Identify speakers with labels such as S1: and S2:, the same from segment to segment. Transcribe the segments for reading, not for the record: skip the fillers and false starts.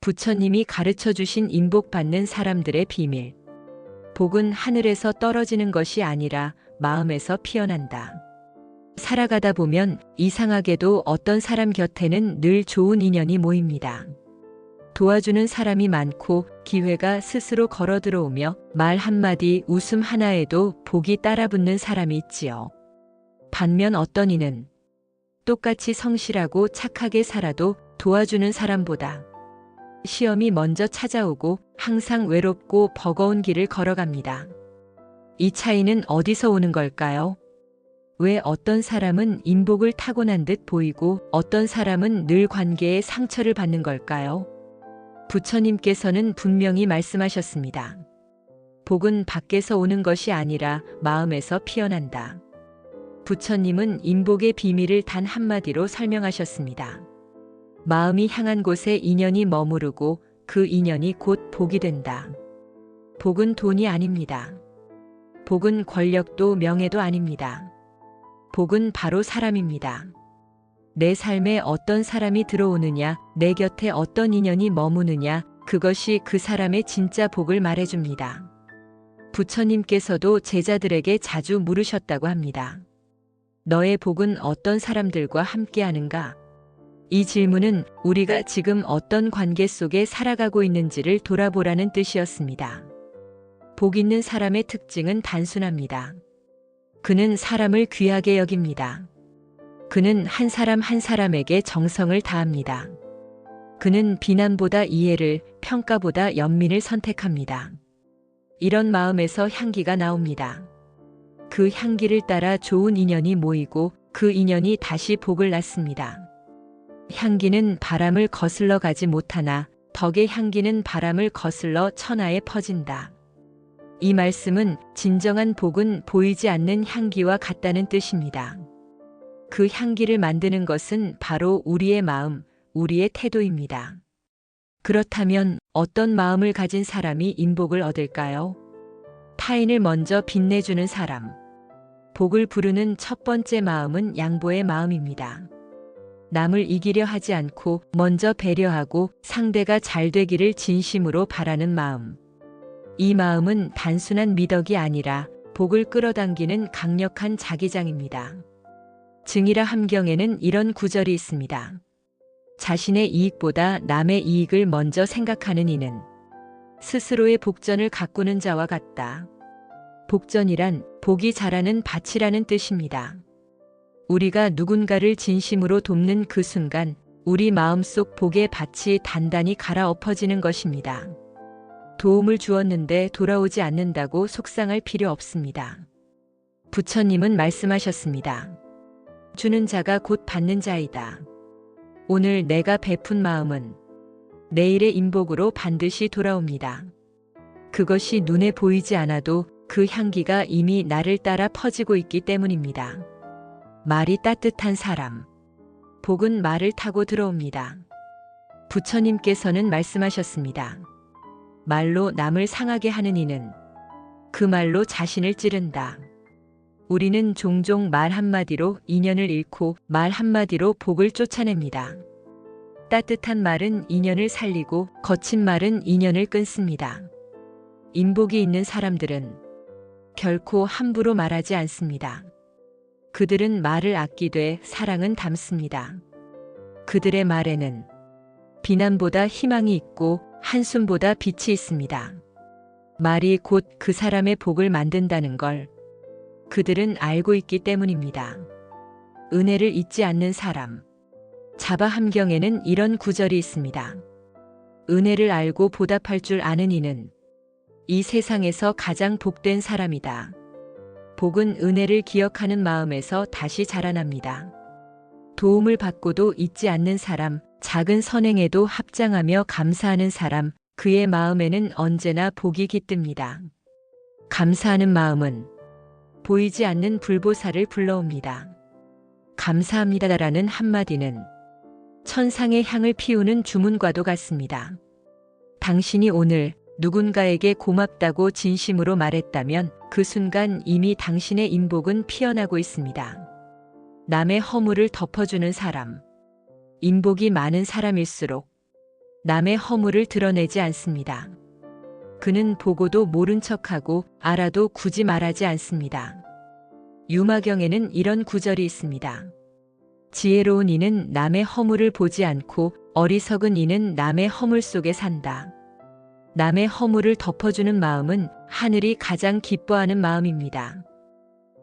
S1: 부처님이 가르쳐 주신 인복받는 사람들의 비밀. 복은 하늘에서 떨어지는 것이 아니라 마음에서 피어난다. 살아가다 보면 이상하게도 어떤 사람 곁에는 늘 좋은 인연이 모입니다. 도와주는 사람이 많고 기회가 스스로 걸어 들어오며 말 한마디 웃음 하나에도 복이 따라붙는 사람이 있지요. 반면 어떤 이는 똑같이 성실하고 착하게 살아도 도와주는 사람보다 시험이 먼저 찾아오고 항상 외롭고 버거운 길을 걸어갑니다. 이 차이는 어디서 오는 걸까요? 왜 어떤 사람은 인복을 타고난 듯 보이고 어떤 사람은 늘 관계에 상처를 받는 걸까요? 부처님께서는 분명히 말씀하셨습니다. 복은 밖에서 오는 것이 아니라 마음에서 피어난다. 부처님은 인복의 비밀을 단 한마디로 설명하셨습니다. 마음이 향한 곳에 인연이 머무르고 그 인연이 곧 복이 된다. 복은 돈이 아닙니다. 복은 권력도 명예도 아닙니다. 복은 바로 사람입니다. 내 삶에 어떤 사람이 들어오느냐, 내 곁에 어떤 인연이 머무느냐, 그것이 그 사람의 진짜 복을 말해줍니다. 부처님께서도 제자들에게 자주 물으셨다고 합니다. 너의 복은 어떤 사람들과 함께하는가? 이 질문은 우리가 지금 어떤 관계 속에 살아가고 있는지를 돌아보라는 뜻이었습니다. 복 있는 사람의 특징은 단순합니다. 그는 사람을 귀하게 여깁니다. 그는 한 사람 한 사람에게 정성을 다합니다. 그는 비난보다 이해를, 평가보다 연민을 선택합니다. 이런 마음에서 향기가 나옵니다. 그 향기를 따라 좋은 인연이 모이고 그 인연이 다시 복을 낳습니다. 향기는 바람을 거슬러 가지 못하나 덕의 향기는 바람을 거슬러 천하에 퍼진다. 이 말씀은 진정한 복은 보이지 않는 향기와 같다는 뜻입니다. 그 향기를 만드는 것은 바로 우리의 마음, 우리의 태도입니다. 그렇다면 어떤 마음을 가진 사람이 인복을 얻을까요? 타인을 먼저 빛내주는 사람. 복을 부르는 첫 번째 마음은 양보의 마음입니다. 남을 이기려 하지 않고 먼저 배려하고 상대가 잘 되기를 진심으로 바라는 마음. 이 마음은 단순한 미덕이 아니라 복을 끌어당기는 강력한 자기장입니다. 증이라 함경에는 이런 구절이 있습니다. 자신의 이익보다 남의 이익을 먼저 생각하는 이는 스스로의 복전을 가꾸는 자와 같다. 복전이란 복이 자라는 밭이라는 뜻입니다. 우리가 누군가를 진심으로 돕는 그 순간 우리 마음속 복의 밭이 단단히 갈아엎어지는 것입니다. 도움을 주었는데 돌아오지 않는다고 속상할 필요 없습니다. 부처님은 말씀하셨습니다. 주는 자가 곧 받는 자이다. 오늘 내가 베푼 마음은 내일의 인복으로 반드시 돌아옵니다. 그것이 눈에 보이지 않아도 그 향기가 이미 나를 따라 퍼지고 있기 때문입니다. 말이 따뜻한 사람. 복은 말을 타고 들어옵니다. 부처님께서는 말씀하셨습니다. 말로 남을 상하게 하는 이는 그 말로 자신을 찌른다. 우리는 종종 말 한마디로 인연을 잃고 말 한마디로 복을 쫓아냅니다. 따뜻한 말은 인연을 살리고 거친 말은 인연을 끊습니다. 인복이 있는 사람들은 결코 함부로 말하지 않습니다. 그들은 말을 아끼되 사랑은 담습니다. 그들의 말에는 비난보다 희망이 있고 한숨보다 빛이 있습니다. 말이 곧 그 사람의 복을 만든다는 걸 그들은 알고 있기 때문입니다. 은혜를 잊지 않는 사람. 자바 함경에는 이런 구절이 있습니다. 은혜를 알고 보답할 줄 아는 이는 이 세상에서 가장 복된 사람이다. 복은 은혜를 기억하는 마음에서 다시 자라납니다. 도움을 받고도 잊지 않는 사람, 작은 선행에도 합장하며 감사하는 사람, 그의 마음에는 언제나 복이 깃듭니다. 감사하는 마음은 보이지 않는 불보살을 불러옵니다. 감사합니다라는 한마디는 천상의 향을 피우는 주문과도 같습니다. 당신이 오늘 누군가에게 고맙다고 진심으로 말했다면 그 순간 이미 당신의 인복은 피어나고 있습니다. 남의 허물을 덮어주는 사람. 인복이 많은 사람일수록 남의 허물을 드러내지 않습니다. 그는 보고도 모른 척하고 알아도 굳이 말하지 않습니다. 유마경에는 이런 구절이 있습니다. 지혜로운 이는 남의 허물을 보지 않고 어리석은 이는 남의 허물 속에 산다. 남의 허물을 덮어주는 마음은 하늘이 가장 기뻐하는 마음입니다.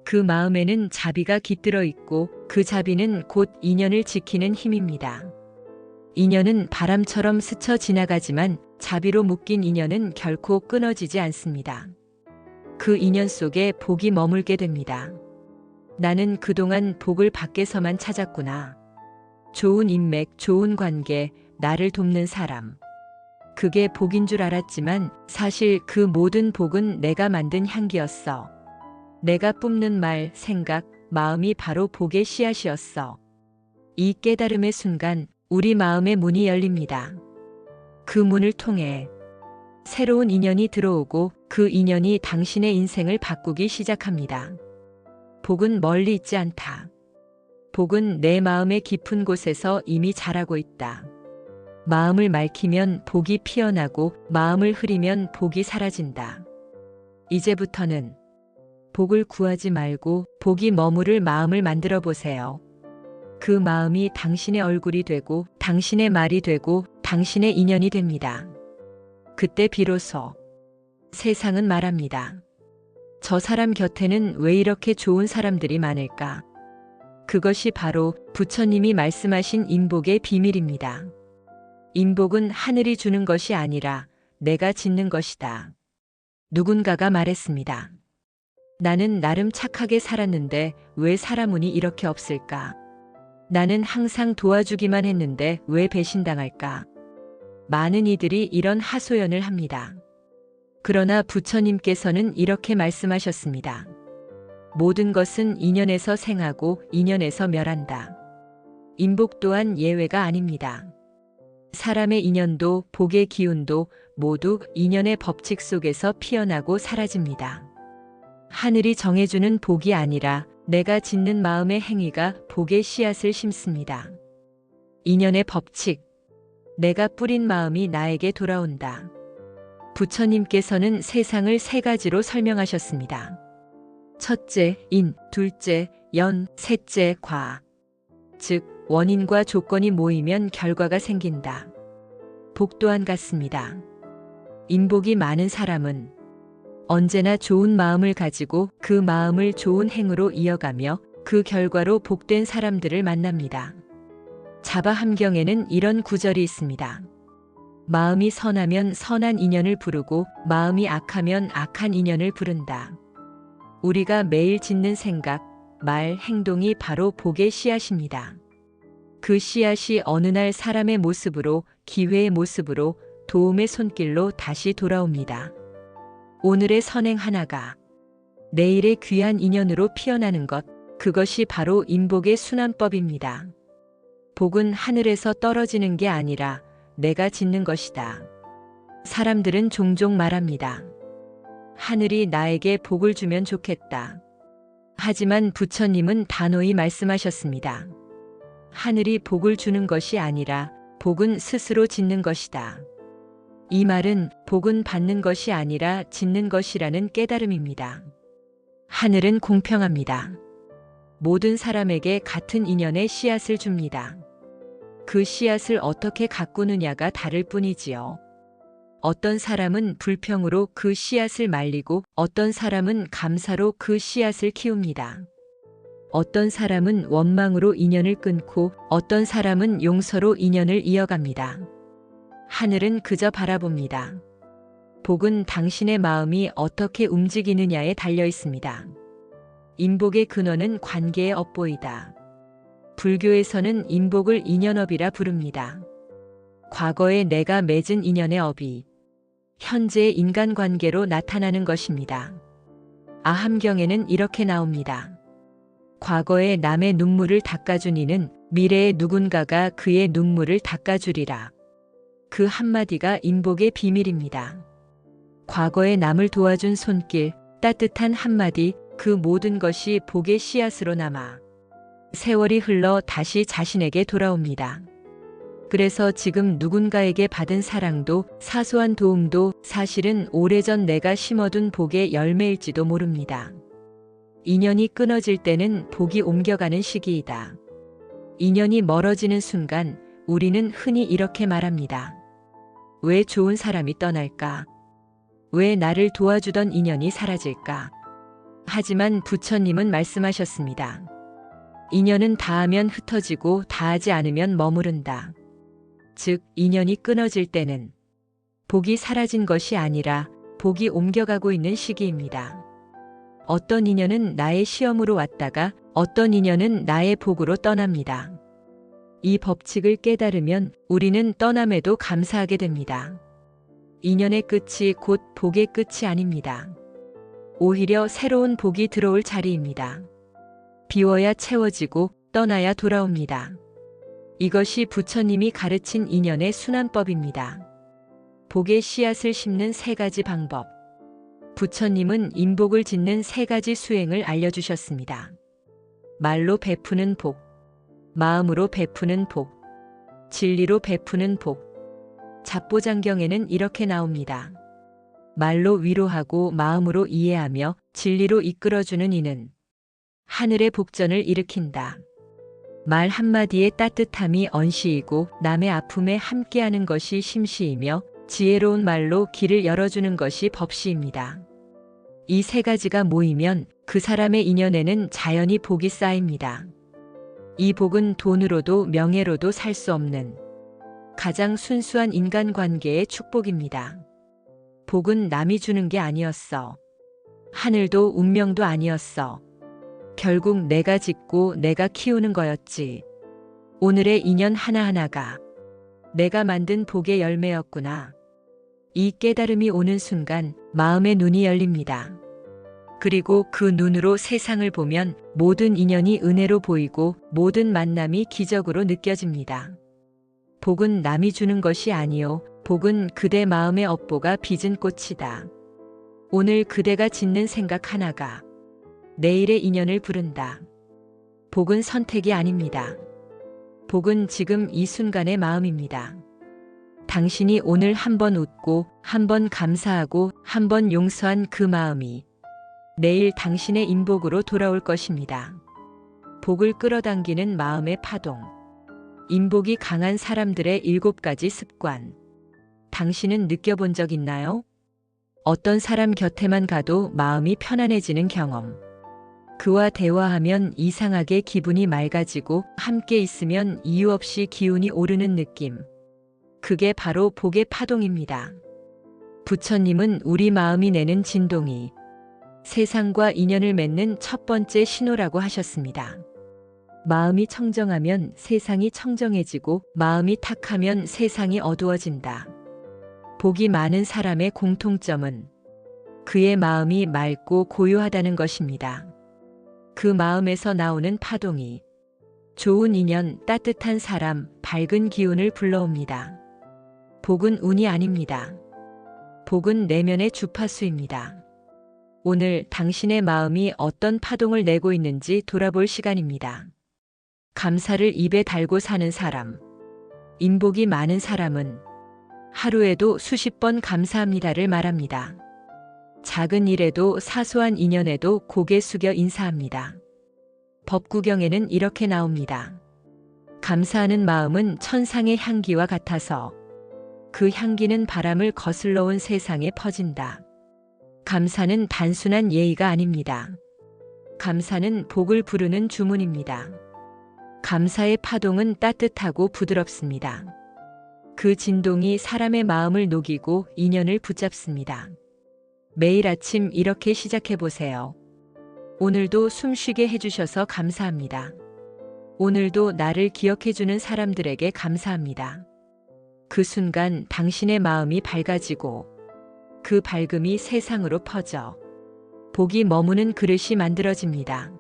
S1: 그 마음에는 자비가 깃들어 있고 그 자비는 곧 인연을 지키는 힘입니다. 인연은 바람처럼 스쳐 지나가지만 자비로 묶인 인연은 결코 끊어지지 않습니다. 그 인연 속에 복이 머물게 됩니다. 나는 그동안 복을 밖에서만 찾았구나. 좋은 인맥, 좋은 관계, 나를 돕는 사람. 그게 복인 줄 알았지만 사실 그 모든 복은 내가 만든 향기였어. 내가 뿜는 말, 생각, 마음이 바로 복의 씨앗이었어. 이 깨달음의 순간 우리 마음의 문이 열립니다. 그 문을 통해 새로운 인연이 들어오고 그 인연이 당신의 인생을 바꾸기 시작합니다. 복은 멀리 있지 않다. 복은 내 마음의 깊은 곳에서 이미 자라고 있다. 마음을 맑히면 복이 피어나고 마음을 흐리면 복이 사라진다. 이제부터는 복을 구하지 말고 복이 머무를 마음을 만들어 보세요. 그 마음이 당신의 얼굴이 되고 당신의 말이 되고 당신의 인연이 됩니다. 그때 비로소 세상은 말합니다. 저 사람 곁에는 왜 이렇게 좋은 사람들이 많을까? 그것이 바로 부처님이 말씀하신 인복의 비밀입니다. 인복은 하늘이 주는 것이 아니라 내가 짓는 것이다. 누군가가 말했습니다. 나는 나름 착하게 살았는데 왜 사람 운이 이렇게 없을까? 나는 항상 도와주기만 했는데 왜 배신당할까? 많은 이들이 이런 하소연을 합니다. 그러나 부처님께서는 이렇게 말씀하셨습니다. 모든 것은 인연에서 생하고 인연에서 멸한다. 인복 또한 예외가 아닙니다. 사람의 인연도 복의 기운도 모두 인연의 법칙 속에서 피어나고 사라집니다. 하늘이 정해주는 복이 아니라 내가 짓는 마음의 행위가 복의 씨앗을 심습니다. 인연의 법칙, 내가 뿌린 마음이 나에게 돌아온다. 부처님께서는 세상을 세 가지로 설명하셨습니다. 첫째, 인, 둘째, 연, 셋째, 과. 즉, 원인과 조건이 모이면 결과가 생긴다. 복 또한 같습니다. 인복이 많은 사람은 언제나 좋은 마음을 가지고 그 마음을 좋은 행으로 이어가며 그 결과로 복된 사람들을 만납니다. 자바함경에는 이런 구절이 있습니다. 마음이 선하면 선한 인연을 부르고 마음이 악하면 악한 인연을 부른다. 우리가 매일 짓는 생각, 말, 행동이 바로 복의 씨앗입니다. 그 씨앗이 어느 날 사람의 모습으로, 기회의 모습으로, 도움의 손길로 다시 돌아옵니다. 오늘의 선행 하나가 내일의 귀한 인연으로 피어나는 것, 그것이 바로 인복의 순환법입니다. 복은 하늘에서 떨어지는 게 아니라 내가 짓는 것이다. 사람들은 종종 말합니다. 하늘이 나에게 복을 주면 좋겠다. 하지만 부처님은 단호히 말씀하셨습니다. 하늘이 복을 주는 것이 아니라 복은 스스로 짓는 것이다. 이 말은 복은 받는 것이 아니라 짓는 것이라는 깨달음입니다. 하늘은 공평합니다. 모든 사람에게 같은 인연의 씨앗을 줍니다. 그 씨앗을 어떻게 가꾸느냐가 다를 뿐이지요. 어떤 사람은 불평으로 그 씨앗을 말리고 어떤 사람은 감사로 그 씨앗을 키웁니다. 어떤 사람은 원망으로 인연을 끊고 어떤 사람은 용서로 인연을 이어갑니다. 하늘은 그저 바라봅니다. 복은 당신의 마음이 어떻게 움직이느냐에 달려 있습니다. 인복의 근원은 관계의 업보이다. 불교에서는 인복을 인연업이라 부릅니다. 과거에 내가 맺은 인연의 업이 현재의 인간관계로 나타나는 것입니다. 아함경에는 이렇게 나옵니다. 과거에 남의 눈물을 닦아준 이는 미래의 누군가가 그의 눈물을 닦아주리라. 그 한마디가 인복의 비밀입니다. 과거에 남을 도와준 손길, 따뜻한 한마디, 그 모든 것이 복의 씨앗으로 남아 세월이 흘러 다시 자신에게 돌아옵니다. 그래서 지금 누군가에게 받은 사랑도 사소한 도움도 사실은 오래전 내가 심어둔 복의 열매일지도 모릅니다. 인연이 끊어질 때는 복이 옮겨가는 시기이다. 인연이 멀어지는 순간 우리는 흔히 이렇게 말합니다. 왜 좋은 사람이 떠날까? 왜 나를 도와주던 인연이 사라질까? 하지만 부처님은 말씀하셨습니다. 인연은 닿으면 흩어지고 닿지 않으면 머무른다. 즉, 인연이 끊어질 때는 복이 사라진 것이 아니라 복이 옮겨가고 있는 시기입니다. 어떤 인연은 나의 시험으로 왔다가 어떤 인연은 나의 복으로 떠납니다. 이 법칙을 깨달으면 우리는 떠남에도 감사하게 됩니다. 인연의 끝이 곧 복의 끝이 아닙니다. 오히려 새로운 복이 들어올 자리입니다. 비워야 채워지고 떠나야 돌아옵니다. 이것이 부처님이 가르친 인연의 순환법입니다. 복의 씨앗을 심는 3가지 방법. 부처님은 인복을 짓는 3가지 수행을 알려주셨습니다. 말로 베푸는 복, 마음으로 베푸는 복, 진리로 베푸는 복. 잡보장경에는 이렇게 나옵니다. 말로 위로하고 마음으로 이해하며 진리로 이끌어주는 이는 하늘의 복전을 일으킨다. 말 한마디의 따뜻함이 언시이고 남의 아픔에 함께하는 것이 심시이며 지혜로운 말로 길을 열어주는 것이 법시입니다. 이 3가지가 모이면 그 사람의 인연에는 자연히 복이 쌓입니다. 이 복은 돈으로도 명예로도 살 수 없는 가장 순수한 인간관계의 축복입니다. 복은 남이 주는 게 아니었어. 하늘도 운명도 아니었어. 결국 내가 짓고 내가 키우는 거였지. 오늘의 인연 하나하나가 내가 만든 복의 열매였구나. 이 깨달음이 오는 순간 마음의 눈이 열립니다. 그리고 그 눈으로 세상을 보면 모든 인연이 은혜로 보이고 모든 만남이 기적으로 느껴집니다. 복은 남이 주는 것이 아니요. 복은 그대 마음의 업보가 빚은 꽃이다. 오늘 그대가 짓는 생각 하나가 내일의 인연을 부른다. 복은 선택이 아닙니다. 복은 지금 이 순간의 마음입니다. 당신이 오늘 한번 웃고 한번 감사하고 한번 용서한 그 마음이 내일 당신의 인복으로 돌아올 것입니다. 복을 끌어당기는 마음의 파동. 인복이 강한 사람들의 7가지 습관. 당신은 느껴본 적 있나요? 어떤 사람 곁에만 가도 마음이 편안해지는 경험. 그와 대화하면 이상하게 기분이 맑아지고 함께 있으면 이유 없이 기운이 오르는 느낌. 그게 바로 복의 파동입니다. 부처님은 우리 마음이 내는 진동이 세상과 인연을 맺는 첫 번째 신호라고 하셨습니다. 마음이 청정하면 세상이 청정해지고 마음이 탁하면 세상이 어두워진다. 복이 많은 사람의 공통점은 그의 마음이 맑고 고요하다는 것입니다. 그 마음에서 나오는 파동이 좋은 인연, 따뜻한 사람, 밝은 기운을 불러옵니다. 복은 운이 아닙니다. 복은 내면의 주파수입니다. 오늘 당신의 마음이 어떤 파동을 내고 있는지 돌아볼 시간입니다. 감사를 입에 달고 사는 사람. 인복이 많은 사람은 하루에도 수십 번 감사합니다를 말합니다. 작은 일에도 사소한 인연에도 고개 숙여 인사합니다. 법구경에는 이렇게 나옵니다. 감사하는 마음은 천상의 향기와 같아서 그 향기는 바람을 거슬러 온 세상에 퍼진다. 감사는 단순한 예의가 아닙니다. 감사는 복을 부르는 주문입니다. 감사의 파동은 따뜻하고 부드럽습니다. 그 진동이 사람의 마음을 녹이고 인연을 붙잡습니다. 매일 아침 이렇게 시작해 보세요. 오늘도 숨쉬게 해주셔서 감사합니다. 오늘도 나를 기억해주는 사람들에게 감사합니다. 그 순간 당신의 마음이 밝아지고 그 밝음이 세상으로 퍼져 복이 머무는 그릇이 만들어집니다.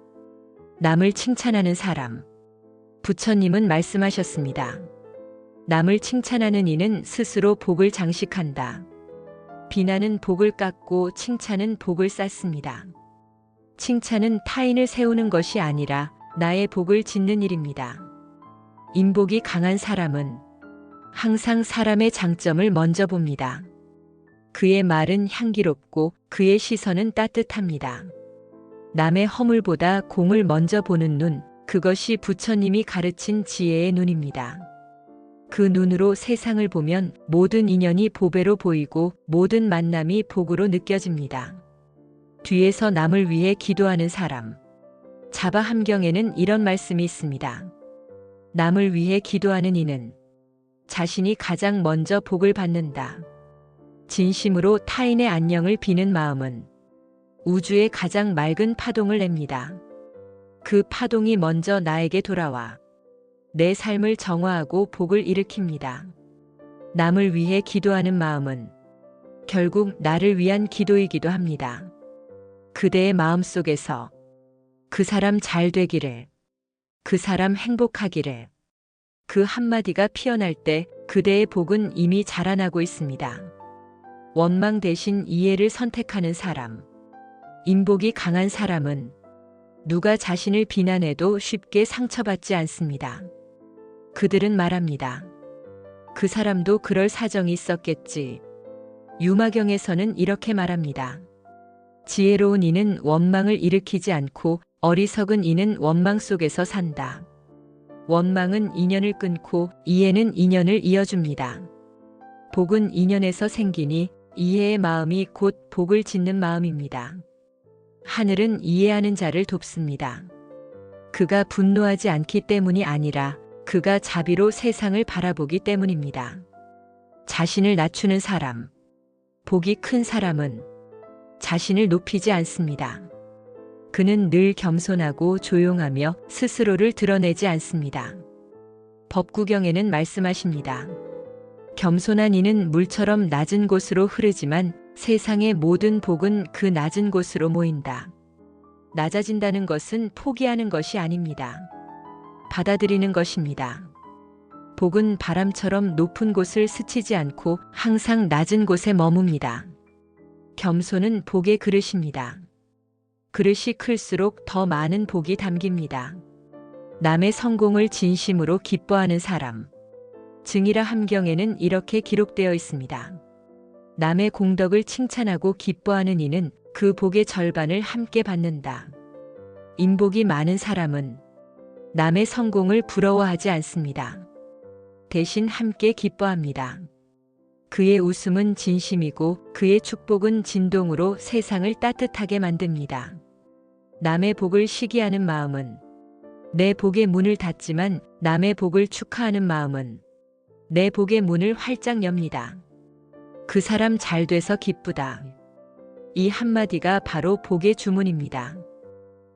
S1: 남을 칭찬하는 사람. 부처님은 말씀하셨습니다. 남을 칭찬하는 이는 스스로 복을 장식한다. 비난은 복을 깎고 칭찬은 복을 쌓습니다. 칭찬은 타인을 세우는 것이 아니라 나의 복을 짓는 일입니다. 인복이 강한 사람은 항상 사람의 장점을 먼저 봅니다. 그의 말은 향기롭고 그의 시선은 따뜻합니다. 남의 허물보다 공을 먼저 보는 눈, 그것이 부처님이 가르친 지혜의 눈입니다. 그 눈으로 세상을 보면 모든 인연이 보배로 보이고 모든 만남이 복으로 느껴집니다. 뒤에서 남을 위해 기도하는 사람. 자바 함경에는 이런 말씀이 있습니다. 남을 위해 기도하는 이는 자신이 가장 먼저 복을 받는다. 진심으로 타인의 안녕을 비는 마음은 우주의 가장 맑은 파동을 냅니다. 그 파동이 먼저 나에게 돌아와 내 삶을 정화하고 복을 일으킵니다. 남을 위해 기도하는 마음은 결국 나를 위한 기도이기도 합니다. 그대의 마음 속에서 그 사람 잘 되기를, 그 사람 행복하기를, 그 한마디가 피어날 때 그대의 복은 이미 자라나고 있습니다. 원망 대신 이해를 선택하는 사람. 인복이 강한 사람은 누가 자신을 비난해도 쉽게 상처받지 않습니다. 그들은 말합니다. 그 사람도 그럴 사정이 있었겠지. 유마경에서는 이렇게 말합니다. 지혜로운 이는 원망을 일으키지 않고 어리석은 이는 원망 속에서 산다. 원망은 인연을 끊고 이해는 인연을 이어줍니다. 복은 인연에서 생기니 이해의 마음이 곧 복을 짓는 마음입니다. 하늘은 이해하는 자를 돕습니다. 그가 분노하지 않기 때문이 아니라 그가 자비로 세상을 바라보기 때문입니다. 자신을 낮추는 사람. 복이 큰 사람은 자신을 높이지 않습니다. 그는 늘 겸손하고 조용하며 스스로를 드러내지 않습니다. 법구경에는 말씀하십니다. 겸손한 이는 물처럼 낮은 곳으로 흐르지만 세상의 모든 복은 그 낮은 곳으로 모인다. 낮아진다는 것은 포기하는 것이 아닙니다. 받아들이는 것입니다. 복은 바람처럼 높은 곳을 스치지 않고 항상 낮은 곳에 머뭅니다. 겸손은 복의 그릇입니다. 그릇이 클수록 더 많은 복이 담깁니다. 남의 성공을 진심으로 기뻐하는 사람. 증이라 함경에는 이렇게 기록되어 있습니다. 남의 공덕을 칭찬하고 기뻐하는 이는 그 복의 절반을 함께 받는다. 인복이 많은 사람은 남의 성공을 부러워하지 않습니다. 대신 함께 기뻐합니다. 그의 웃음은 진심이고 그의 축복은 진동으로 세상을 따뜻하게 만듭니다. 남의 복을 시기하는 마음은 내 복의 문을 닫지만 남의 복을 축하하는 마음은 내 복의 문을 활짝 엽니다. 그 사람 잘 돼서 기쁘다. 이 한마디가 바로 복의 주문입니다.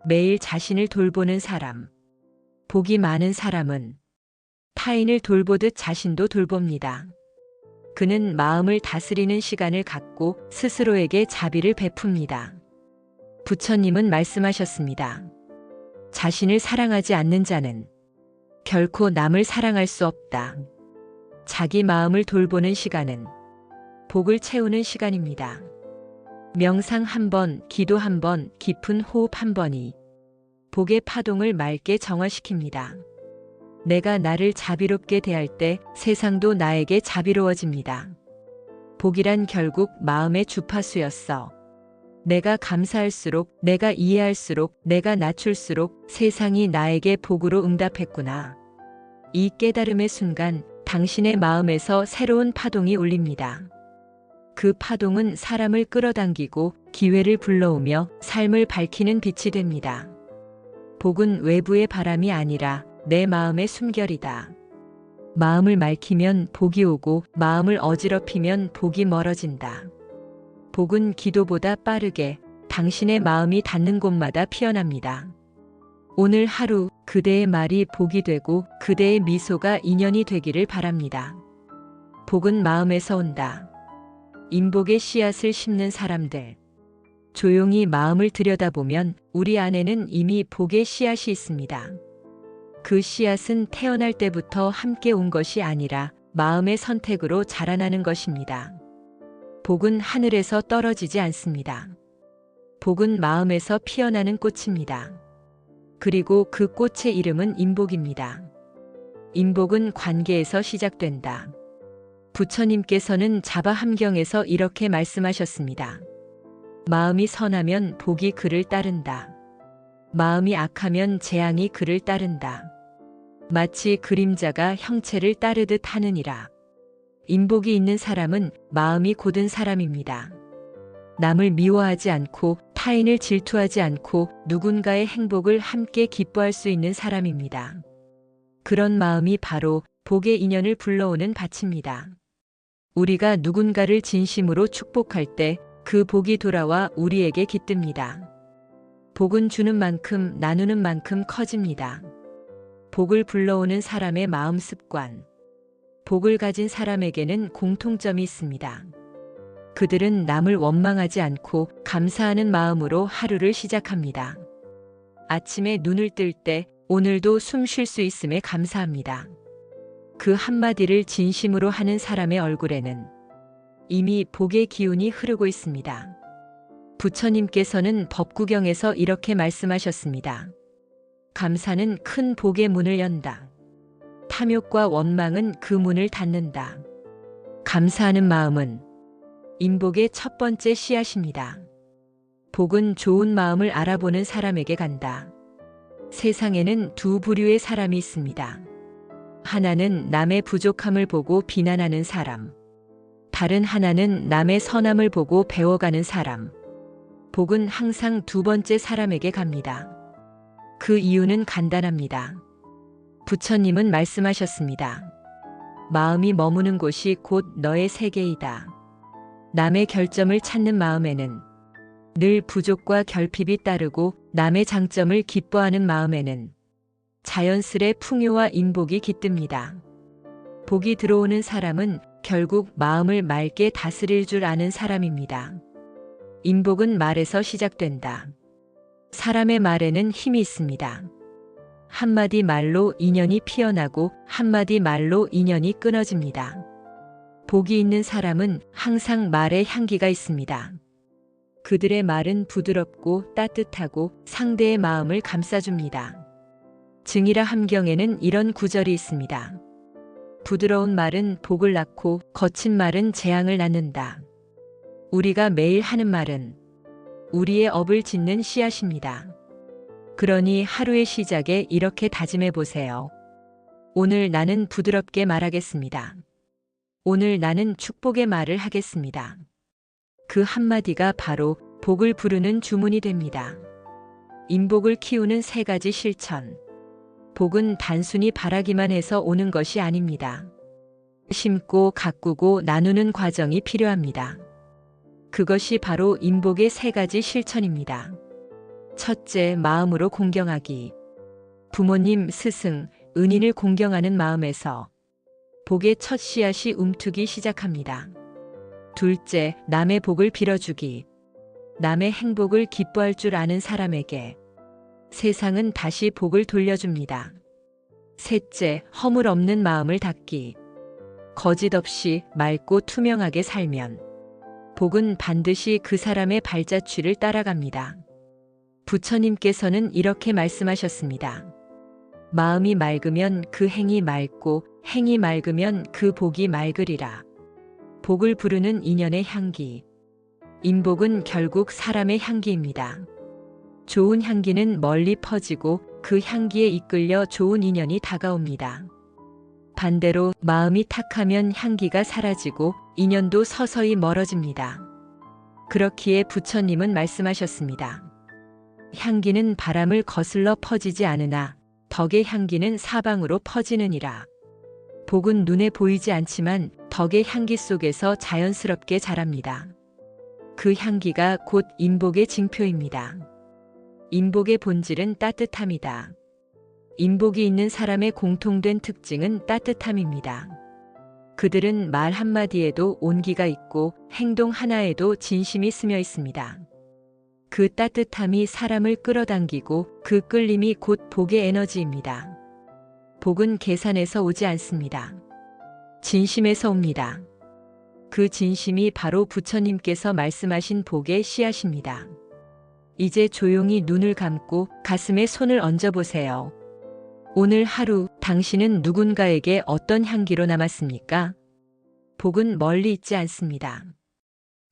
S1: 매일 자신을 돌보는 사람. 복이 많은 사람은 타인을 돌보듯 자신도 돌봅니다. 그는 마음을 다스리는 시간을 갖고 스스로에게 자비를 베풉니다. 부처님은 말씀하셨습니다. 자신을 사랑하지 않는 자는 결코 남을 사랑할 수 없다. 자기 마음을 돌보는 시간은 복을 채우는 시간입니다. 명상 한 번, 기도 한 번, 깊은 호흡 한 번이 복의 파동을 맑게 정화시킵니다. 내가 나를 자비롭게 대할 때 세상도 나에게 자비로워집니다. 복이란 결국 마음의 주파수였어. 내가 감사할수록, 내가 이해할수록, 내가 낮출수록 세상이 나에게 복으로 응답했구나. 이 깨달음의 순간 당신의 마음에서 새로운 파동이 울립니다. 그 파동은 사람을 끌어당기고 기회를 불러오며 삶을 밝히는 빛이 됩니다. 복은 외부의 바람이 아니라 내 마음의 숨결이다. 마음을 맑히면 복이 오고 마음을 어지럽히면 복이 멀어진다. 복은 기도보다 빠르게 당신의 마음이 닿는 곳마다 피어납니다. 오늘 하루 그대의 말이 복이 되고 그대의 미소가 인연이 되기를 바랍니다. 복은 마음에서 온다. 인복의 씨앗을 심는 사람들. 조용히 마음을 들여다보면 우리 안에는 이미 복의 씨앗이 있습니다. 그 씨앗은 태어날 때부터 함께 온 것이 아니라 마음의 선택으로 자라나는 것입니다. 복은 하늘에서 떨어지지 않습니다. 복은 마음에서 피어나는 꽃입니다. 그리고 그 꽃의 이름은 인복입니다. 인복은 관계에서 시작된다. 부처님께서는 자바함경에서 이렇게 말씀하셨습니다. 마음이 선하면 복이 그를 따른다. 마음이 악하면 재앙이 그를 따른다. 마치 그림자가 형체를 따르듯 하느니라. 인복이 있는 사람은 마음이 곧은 사람입니다. 남을 미워하지 않고 타인을 질투하지 않고 누군가의 행복을 함께 기뻐할 수 있는 사람입니다. 그런 마음이 바로 복의 인연을 불러오는 밭입니다. 우리가 누군가를 진심으로 축복할 때 그 복이 돌아와 우리에게 깃듭니다. 복은 주는 만큼 나누는 만큼 커집니다. 복을 불러오는 사람의 마음 습관. 복을 가진 사람에게는 공통점이 있습니다. 그들은 남을 원망하지 않고 감사하는 마음으로 하루를 시작합니다. 아침에 눈을 뜰 때 오늘도 숨 쉴 수 있음에 감사합니다. 그 한마디를 진심으로 하는 사람의 얼굴에는 이미 복의 기운이 흐르고 있습니다. 부처님께서는 법구경에서 이렇게 말씀하셨습니다. 감사는 큰 복의 문을 연다. 탐욕과 원망은 그 문을 닫는다. 감사하는 마음은 인복의 첫 번째 씨앗입니다. 복은 좋은 마음을 알아보는 사람에게 간다. 세상에는 두 부류의 사람이 있습니다. 하나는 남의 부족함을 보고 비난하는 사람. 다른 하나는 남의 선함을 보고 배워가는 사람. 복은 항상 두 번째 사람에게 갑니다. 그 이유는 간단합니다. 부처님은 말씀하셨습니다. 마음이 머무는 곳이 곧 너의 세계이다. 남의 결점을 찾는 마음에는 늘 부족과 결핍이 따르고 남의 장점을 기뻐하는 마음에는 자연스레 풍요와 인복이 깃듭니다. 복이 들어오는 사람은 결국 마음을 맑게 다스릴 줄 아는 사람입니다. 인복은 말에서 시작된다. 사람의 말에는 힘이 있습니다. 한마디 말로 인연이 피어나고 한마디 말로 인연이 끊어집니다. 복이 있는 사람은 항상 말에 향기가 있습니다. 그들의 말은 부드럽고 따뜻하고 상대의 마음을 감싸줍니다. 증이라 함경에는 이런 구절이 있습니다. 부드러운 말은 복을 낳고 거친 말은 재앙을 낳는다. 우리가 매일 하는 말은 우리의 업을 짓는 씨앗입니다. 그러니 하루의 시작에 이렇게 다짐해 보세요. 오늘 나는 부드럽게 말하겠습니다. 오늘 나는 축복의 말을 하겠습니다. 그 한마디가 바로 복을 부르는 주문이 됩니다. 인복을 키우는 세 가지 실천. 복은 단순히 바라기만 해서 오는 것이 아닙니다. 심고 가꾸고 나누는 과정이 필요합니다. 그것이 바로 인복의 세 가지 실천입니다. 첫째, 마음으로 공경하기. 부모님, 스승, 은인을 공경하는 마음에서 복의 첫 씨앗이 움트기 시작합니다. 둘째, 남의 복을 빌어주기. 남의 행복을 기뻐할 줄 아는 사람에게 세상은 다시 복을 돌려줍니다. 셋째, 허물 없는 마음을 닫기. 거짓 없이 맑고 투명하게 살면 복은 반드시 그 사람의 발자취를 따라갑니다. 부처님께서는 이렇게 말씀하셨습니다. 마음이 맑으면 그 행이 맑고 행이 맑으면 그 복이 맑으리라. 복을 부르는 인연의 향기. 인복은 결국 사람의 향기입니다. 좋은 향기는 멀리 퍼지고 그 향기에 이끌려 좋은 인연이 다가옵니다. 반대로 마음이 탁하면 향기가 사라지고 인연도 서서히 멀어집니다. 그렇기에 부처님은 말씀하셨습니다. 향기는 바람을 거슬러 퍼지지 않으나 덕의 향기는 사방으로 퍼지느니라. 복은 눈에 보이지 않지만 덕의 향기 속에서 자연스럽게 자랍니다. 그 향기가 곧 인복의 징표입니다. 인복의 본질은 따뜻함이다. 인복이 있는 사람의 공통된 특징은 따뜻함입니다. 그들은 말 한마디에도 온기가 있고 행동 하나에도 진심이 스며 있습니다. 그 따뜻함이 사람을 끌어당기고 그 끌림이 곧 복의 에너지입니다. 복은 계산에서 오지 않습니다. 진심에서 옵니다. 그 진심이 바로 부처님께서 말씀하신 복의 씨앗입니다. 이제 조용히 눈을 감고 가슴에 손을 얹어보세요. 오늘 하루 당신은 누군가에게 어떤 향기로 남았습니까? 복은 멀리 있지 않습니다.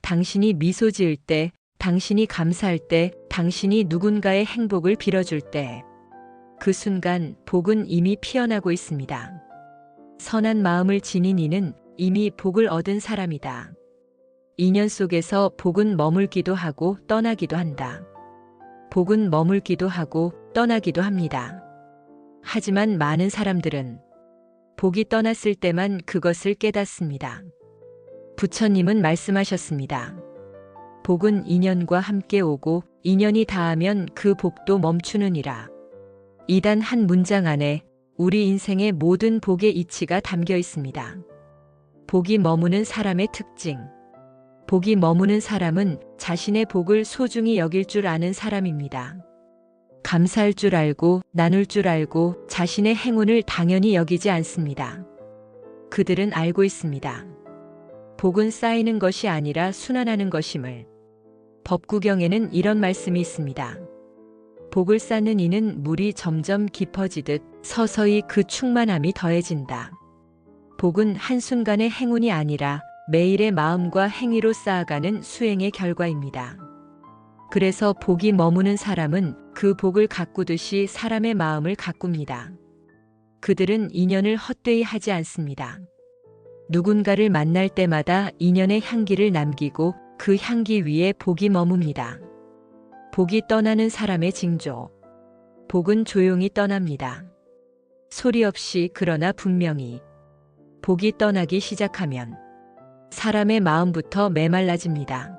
S1: 당신이 미소 지을 때, 당신이 감사할 때, 당신이 누군가의 행복을 빌어줄 때, 그 순간 복은 이미 피어나고 있습니다. 선한 마음을 지닌 이는 이미 복을 얻은 사람이다. 인연 속에서 복은 머물기도 하고 떠나기도 한다. 복은 머물기도 하고 떠나기도 합니다. 하지만 많은 사람들은 복이 떠났을 때만 그것을 깨닫습니다. 부처님은 말씀하셨습니다. 복은 인연과 함께 오고 인연이 닿으면 그 복도 멈추느니라. 이 단 한 문장 안에 우리 인생의 모든 복의 이치가 담겨 있습니다. 복이 머무는 사람의 특징. 복이 머무는 사람은 자신의 복을 소중히 여길 줄 아는 사람입니다. 감사할 줄 알고 나눌 줄 알고 자신의 행운을 당연히 여기지 않습니다. 그들은 알고 있습니다. 복은 쌓이는 것이 아니라 순환하는 것임을. 법구경에는 이런 말씀이 있습니다. 복을 쌓는 이는 물이 점점 깊어지듯 서서히 그 충만함이 더해진다. 복은 한순간의 행운이 아니라 매일의 마음과 행위로 쌓아가는 수행의 결과입니다. 그래서 복이 머무는 사람은 그 복을 가꾸듯이 사람의 마음을 가꿉니다. 그들은 인연을 헛되이 하지 않습니다. 누군가를 만날 때마다 인연의 향기를 남기고 그 향기 위에 복이 머뭅니다. 복이 떠나는 사람의 징조. 복은 조용히 떠납니다. 소리 없이 그러나 분명히. 복이 떠나기 시작하면 사람의 마음부터 메말라집니다.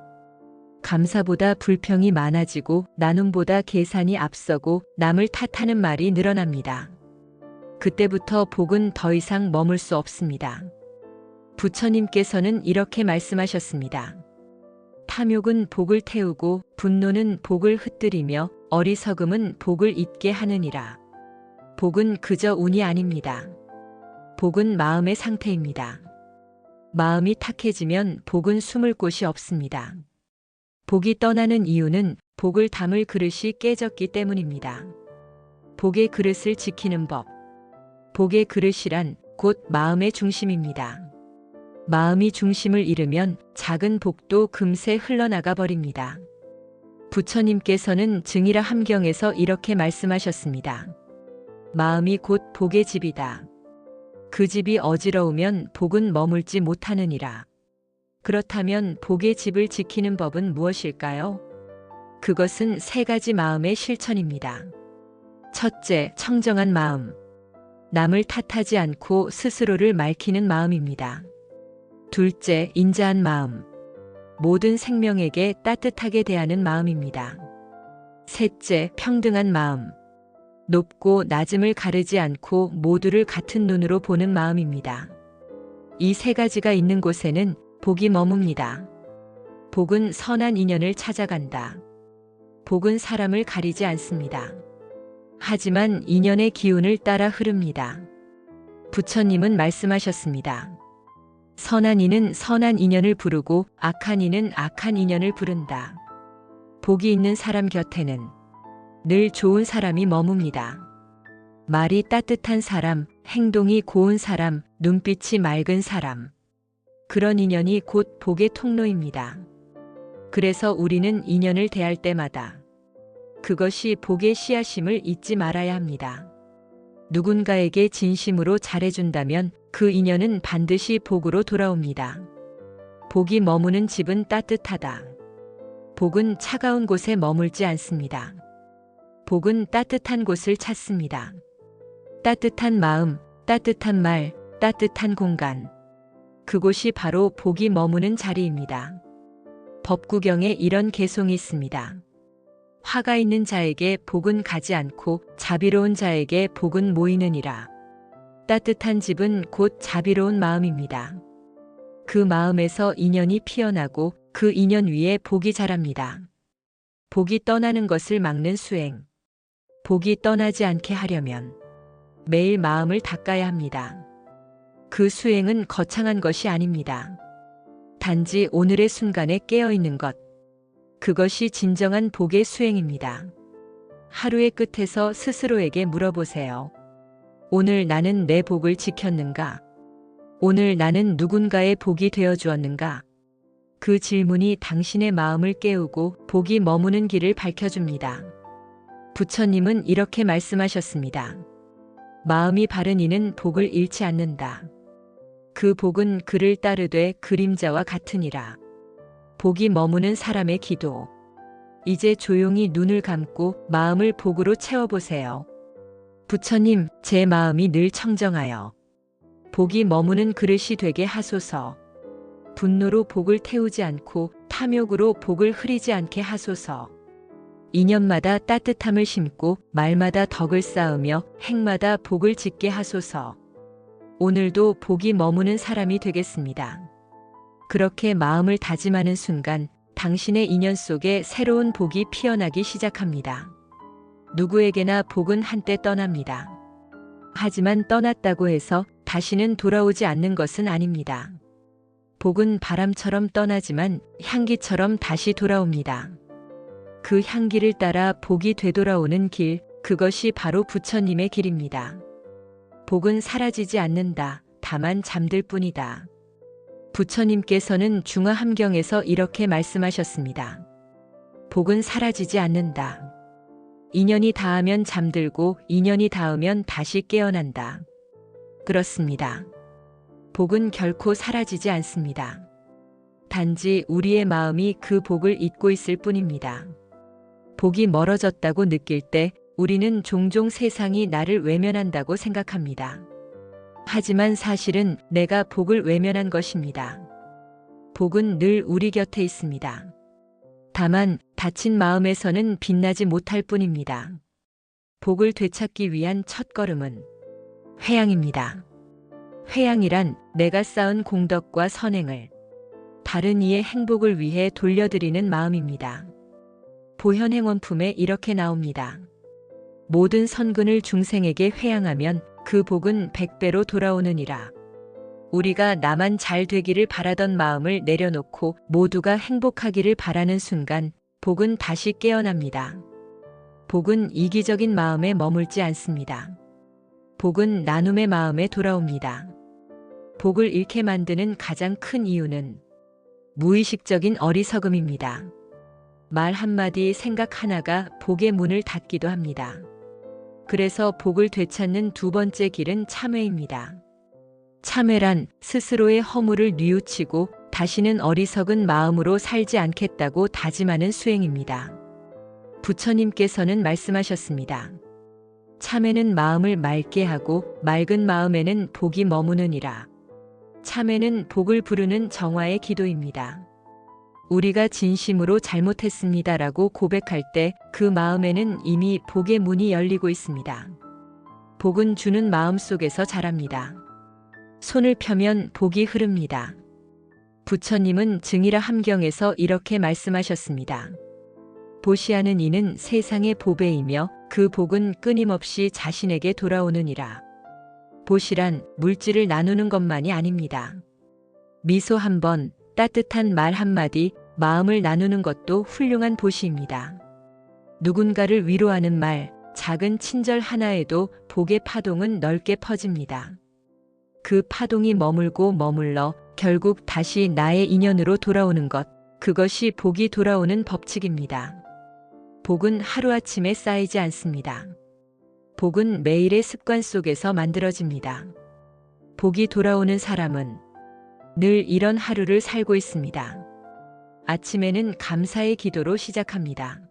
S1: 감사보다 불평이 많아지고 나눔보다 계산이 앞서고 남을 탓하는 말이 늘어납니다. 그때부터 복은 더 이상 머물 수 없습니다. 부처님께서는 이렇게 말씀하셨습니다. 탐욕은 복을 태우고 분노는 복을 흩뜨리며 어리석음은 복을 잊게 하느니라. 복은 그저 운이 아닙니다. 복은 마음의 상태입니다. 마음이 탁해지면 복은 숨을 곳이 없습니다. 복이 떠나는 이유는 복을 담을 그릇이 깨졌기 때문입니다. 복의 그릇을 지키는 법. 복의 그릇이란 곧 마음의 중심입니다. 마음이 중심을 잃으면 작은 복도 금세 흘러나가 버립니다. 부처님께서는 증이라 함경에서 이렇게 말씀하셨습니다. 마음이 곧 복의 집이다. 그 집이 어지러우면 복은 머물지 못하느니라. 그렇다면 복의 집을 지키는 법은 무엇일까요? 그것은 세 가지 마음의 실천입니다. 첫째, 청정한 마음. 남을 탓하지 않고 스스로를 맑히는 마음입니다. 둘째, 인자한 마음. 모든 생명에게 따뜻하게 대하는 마음입니다. 셋째, 평등한 마음. 높고 낮음을 가르지 않고 모두를 같은 눈으로 보는 마음입니다. 이 세 가지가 있는 곳에는 복이 머뭅니다. 복은 선한 인연을 찾아간다. 복은 사람을 가리지 않습니다. 하지만 인연의 기운을 따라 흐릅니다. 부처님은 말씀하셨습니다. 선한 이는 선한 인연을 부르고 악한 이는 악한 인연을 부른다. 복이 있는 사람 곁에는 늘 좋은 사람이 머뭅니다. 말이 따뜻한 사람, 행동이 고운 사람, 눈빛이 맑은 사람. 그런 인연이 곧 복의 통로입니다. 그래서 우리는 인연을 대할 때마다 그것이 복의 씨앗임을 잊지 말아야 합니다. 누군가에게 진심으로 잘해준다면 그 인연은 반드시 복으로 돌아옵니다. 복이 머무는 집은 따뜻하다. 복은 차가운 곳에 머물지 않습니다. 복은 따뜻한 곳을 찾습니다. 따뜻한 마음, 따뜻한 말, 따뜻한 공간. 그곳이 바로 복이 머무는 자리입니다. 법구경에 이런 개송이 있습니다. 화가 있는 자에게 복은 가지 않고 자비로운 자에게 복은 모이느니라. 따뜻한 집은 곧 자비로운 마음입니다. 그 마음에서 인연이 피어나고 그 인연 위에 복이 자랍니다. 복이 떠나는 것을 막는 수행. 복이 떠나지 않게 하려면 매일 마음을 닦아야 합니다. 그 수행은 거창한 것이 아닙니다. 단지 오늘의 순간에 깨어있는 것. 그것이 진정한 복의 수행입니다. 하루의 끝에서 스스로에게 물어보세요. 오늘 나는 내 복을 지켰는가? 오늘 나는 누군가의 복이 되어 주었는가? 그 질문이 당신의 마음을 깨우고 복이 머무는 길을 밝혀줍니다. 부처님은 이렇게 말씀하셨습니다. 마음이 바른 이는 복을 잃지 않는다. 그 복은 그를 따르되 그림자와 같으니라. 복이 머무는 사람의 기도. 이제 조용히 눈을 감고 마음을 복으로 채워보세요. 부처님, 제 마음이 늘 청정하여 복이 머무는 그릇이 되게 하소서. 분노로 복을 태우지 않고 탐욕으로 복을 흐리지 않게 하소서. 인연마다 따뜻함을 심고 말마다 덕을 쌓으며 행마다 복을 짓게 하소서. 오늘도 복이 머무는 사람이 되겠습니다. 그렇게 마음을 다짐하는 순간 당신의 인연 속에 새로운 복이 피어나기 시작합니다. 누구에게나 복은 한때 떠납니다. 하지만 떠났다고 해서 다시는 돌아오지 않는 것은 아닙니다. 복은 바람처럼 떠나지만 향기처럼 다시 돌아옵니다. 그 향기를 따라 복이 되돌아오는 길, 그것이 바로 부처님의 길입니다. 복은 사라지지 않는다. 다만 잠들 뿐이다. 부처님께서는 중화함경에서 이렇게 말씀하셨습니다. 복은 사라지지 않는다. 인연이 닿으면 잠들고 인연이 닿으면 다시 깨어난다. 그렇습니다. 복은 결코 사라지지 않습니다. 단지 우리의 마음이 그 복을 잊고 있을 뿐입니다. 복이 멀어졌다고 느낄 때 우리는 종종 세상이 나를 외면한다고 생각합니다. 하지만 사실은 내가 복을 외면한 것입니다. 복은 늘 우리 곁에 있습니다. 다만 다친 마음에서는 빛나지 못할 뿐입니다. 복을 되찾기 위한 첫걸음은 회양입니다. 회양이란 내가 쌓은 공덕과 선행을 다른 이의 행복을 위해 돌려드리는 마음입니다. 보현행원품에 이렇게 나옵니다. 모든 선근을 중생에게 회양하면 그 복은 100배로 돌아오느니라. 우리가 나만 잘 되기를 바라던 마음을 내려놓고 모두가 행복하기를 바라는 순간 복은 다시 깨어납니다. 복은 이기적인 마음에 머물지 않습니다. 복은 나눔의 마음에 돌아옵니다. 복을 잃게 만드는 가장 큰 이유는 무의식적인 어리석음입니다. 말 한마디, 생각 하나가 복의 문을 닫기도 합니다. 그래서 복을 되찾는 두 번째 길은 참회입니다. 참회란 스스로의 허물을 뉘우치고 다시는 어리석은 마음으로 살지 않겠다고 다짐하는 수행입니다. 부처님께서는 말씀하셨습니다. 참회는 마음을 맑게 하고 맑은 마음에는 복이 머무느니라. 참회는 복을 부르는 정화의 기도입니다. 우리가 진심으로 잘못했습니다라고 고백할 때 그 마음에는 이미 복의 문이 열리고 있습니다. 복은 주는 마음 속에서 자랍니다. 손을 펴면 복이 흐릅니다. 부처님은 증이라 함경에서 이렇게 말씀하셨습니다. 보시하는 이는 세상의 보배이며 그 복은 끊임없이 자신에게 돌아오느니라. 보시란 물질을 나누는 것만이 아닙니다. 미소 한 번, 따뜻한 말 한마디, 마음을 나누는 것도 훌륭한 보시입니다. 누군가를 위로하는 말, 작은 친절 하나에도 복의 파동은 넓게 퍼집니다. 그 파동이 머물고 머물러 결국 다시 나의 인연으로 돌아오는 것, 그것이 복이 돌아오는 법칙입니다. 복은 하루아침에 쌓이지 않습니다. 복은 매일의 습관 속에서 만들어집니다. 복이 돌아오는 사람은 늘 이런 하루를 살고 있습니다. 아침에는 감사의 기도로 시작합니다.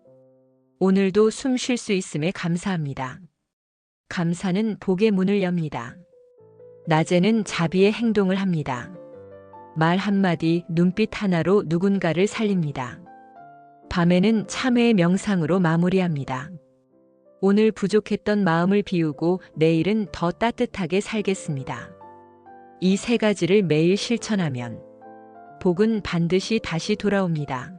S1: 오늘도 숨 쉴 수 있음에 감사합니다. 감사는 복의 문을 엽니다. 낮에는 자비의 행동을 합니다. 말 한마디, 눈빛 하나로 누군가를 살립니다. 밤에는 참회의 명상으로 마무리합니다. 오늘 부족했던 마음을 비우고 내일은 더 따뜻하게 살겠습니다. 이 세 가지를 매일 실천하면 복은 반드시 다시 돌아옵니다.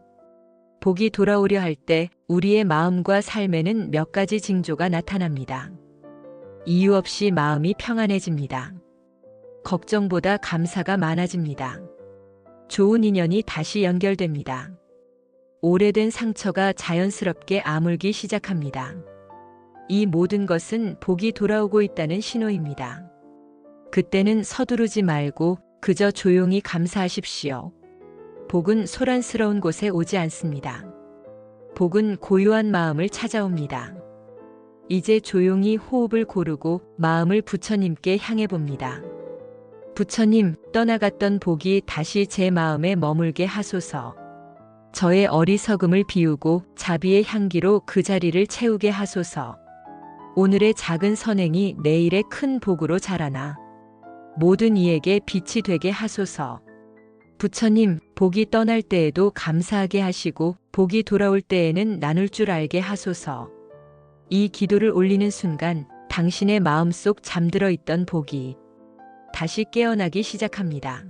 S1: 복이 돌아오려 할 때 우리의 마음과 삶에는 몇 가지 징조가 나타납니다. 이유 없이 마음이 평안해집니다. 걱정보다 감사가 많아집니다. 좋은 인연이 다시 연결됩니다. 오래된 상처가 자연스럽게 아물기 시작합니다. 이 모든 것은 복이 돌아오고 있다는 신호입니다. 그때는 서두르지 말고 그저 조용히 감사하십시오. 복은 소란스러운 곳에 오지 않습니다. 복은 고요한 마음을 찾아옵니다. 이제 조용히 호흡을 고르고 마음을 부처님께 향해 봅니다. 부처님, 떠나갔던 복이 다시 제 마음에 머물게 하소서. 저의 어리석음을 비우고 자비의 향기로 그 자리를 채우게 하소서. 오늘의 작은 선행이 내일의 큰 복으로 자라나 모든 이에게 빛이 되게 하소서. 부처님, 복이 떠날 때에도 감사하게 하시고 복이 돌아올 때에는 나눌 줄 알게 하소서. 이 기도를 올리는 순간 당신의 마음속 잠들어 있던 복이 다시 깨어나기 시작합니다.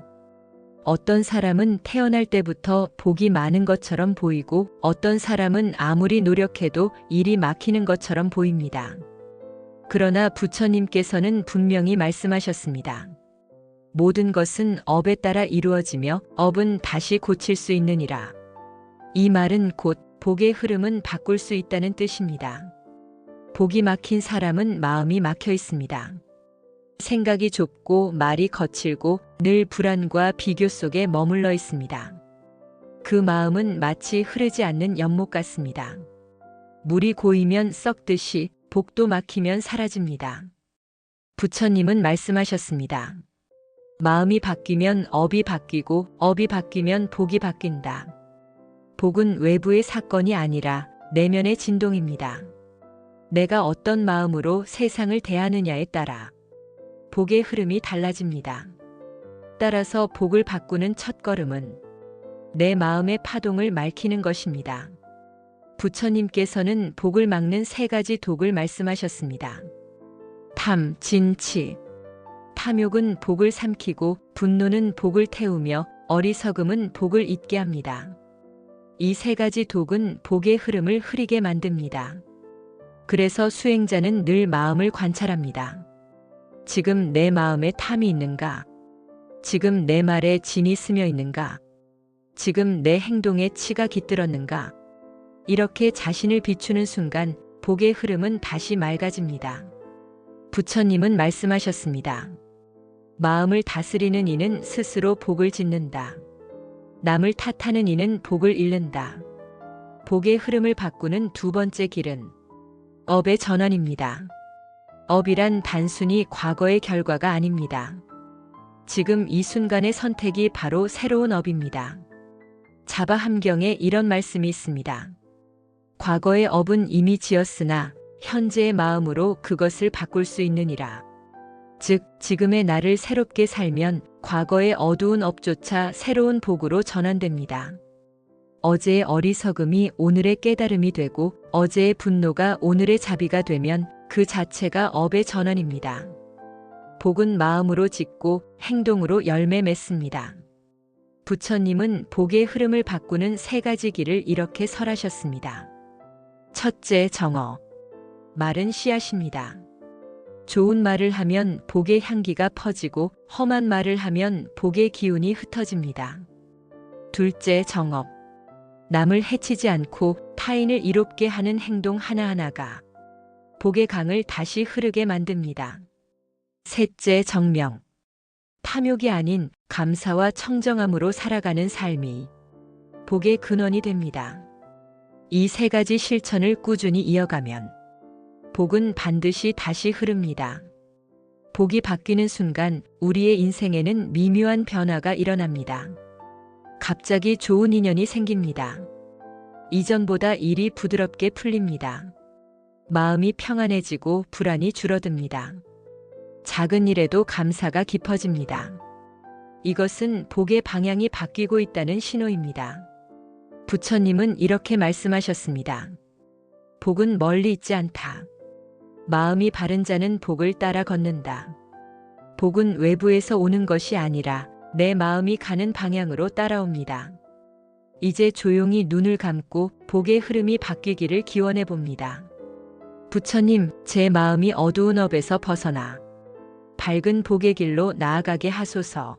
S1: 어떤 사람은 태어날 때부터 복이 많은 것처럼 보이고 어떤 사람은 아무리 노력해도 일이 막히는 것처럼 보입니다. 그러나 부처님께서는 분명히 말씀하셨습니다. 모든 것은 업에 따라 이루어지며 업은 다시 고칠 수 있느니라. 이 말은 곧 복의 흐름은 바꿀 수 있다는 뜻입니다. 복이 막힌 사람은 마음이 막혀 있습니다. 생각이 좁고 말이 거칠고 늘 불안과 비교 속에 머물러 있습니다. 그 마음은 마치 흐르지 않는 연못 같습니다. 물이 고이면 썩듯이 복도 막히면 사라집니다. 부처님은 말씀하셨습니다. 마음이 바뀌면 업이 바뀌고 업이 바뀌면 복이 바뀐다. 복은 외부의 사건이 아니라 내면의 진동입니다. 내가 어떤 마음으로 세상을 대하느냐에 따라 복의 흐름이 달라집니다. 따라서 복을 바꾸는 첫걸음은 내 마음의 파동을 맑히는 것입니다. 부처님께서는 복을 막는 3가지 독을 말씀하셨습니다. 탐, 진, 치. 탐욕은 복을 삼키고 분노는 복을 태우며 어리석음은 복을 잊게 합니다. 이 3가지 독은 복의 흐름을 흐리게 만듭니다. 그래서 수행자는 늘 마음을 관찰합니다. 지금 내 마음에 탐이 있는가? 지금 내 말에 진이 스며 있는가? 지금 내 행동에 치가 깃들었는가? 이렇게 자신을 비추는 순간 복의 흐름은 다시 맑아집니다. 부처님은 말씀하셨습니다. 마음을 다스리는 이는 스스로 복을 짓는다. 남을 탓하는 이는 복을 잃는다. 복의 흐름을 바꾸는 2번째 길은 업의 전환입니다. 업이란 단순히 과거의 결과가 아닙니다. 지금 이 순간의 선택이 바로 새로운 업입니다. 자바 함경에 이런 말씀이 있습니다. 과거의 업은 이미 지었으나 현재의 마음으로 그것을 바꿀 수 있느니라. 즉, 지금의 나를 새롭게 살면 과거의 어두운 업조차 새로운 복으로 전환됩니다. 어제의 어리석음이 오늘의 깨달음이 되고 어제의 분노가 오늘의 자비가 되면 그 자체가 업의 전환입니다. 복은 마음으로 짓고 행동으로 열매 맺습니다. 부처님은 복의 흐름을 바꾸는 3가지 길을 이렇게 설하셨습니다. 첫째, 정어. 말은 씨앗입니다. 좋은 말을 하면 복의 향기가 퍼지고 험한 말을 하면 복의 기운이 흩어집니다. 둘째, 정업. 남을 해치지 않고 타인을 이롭게 하는 행동 하나하나가 복의 강을 다시 흐르게 만듭니다. 셋째, 정명. 탐욕이 아닌 감사와 청정함으로 살아가는 삶이 복의 근원이 됩니다. 이 3가지 실천을 꾸준히 이어가면 복은 반드시 다시 흐릅니다. 복이 바뀌는 순간 우리의 인생에는 미묘한 변화가 일어납니다. 갑자기 좋은 인연이 생깁니다. 이전보다 일이 부드럽게 풀립니다. 마음이 평안해지고 불안이 줄어듭니다. 작은 일에도 감사가 깊어집니다. 이것은 복의 방향이 바뀌고 있다는 신호입니다. 부처님은 이렇게 말씀하셨습니다. 복은 멀리 있지 않다. 마음이 바른 자는 복을 따라 걷는다. 복은 외부에서 오는 것이 아니라 내 마음이 가는 방향으로 따라옵니다. 이제 조용히 눈을 감고 복의 흐름이 바뀌기를 기원해 봅니다. 부처님, 제 마음이 어두운 업에서 벗어나 밝은 복의 길로 나아가게 하소서.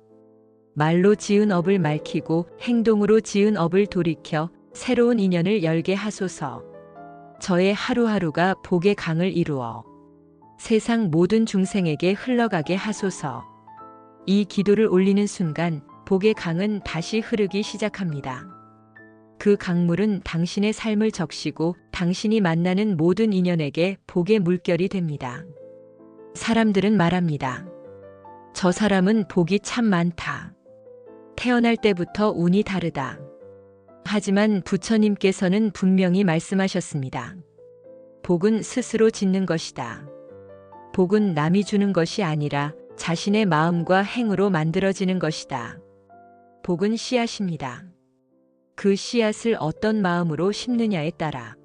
S1: 말로 지은 업을 맑히고 행동으로 지은 업을 돌이켜 새로운 인연을 열게 하소서. 저의 하루하루가 복의 강을 이루어 세상 모든 중생에게 흘러가게 하소서. 이 기도를 올리는 순간 복의 강은 다시 흐르기 시작합니다. 그 강물은 당신의 삶을 적시고 당신이 만나는 모든 인연에게 복의 물결이 됩니다. 사람들은 말합니다. 저 사람은 복이 참 많다. 태어날 때부터 운이 다르다. 하지만 부처님께서는 분명히 말씀하셨습니다. 복은 스스로 짓는 것이다. 복은 남이 주는 것이 아니라 자신의 마음과 행으로 만들어지는 것이다. 복은 씨앗입니다. 그 씨앗을 어떤 마음으로 심느냐에 따라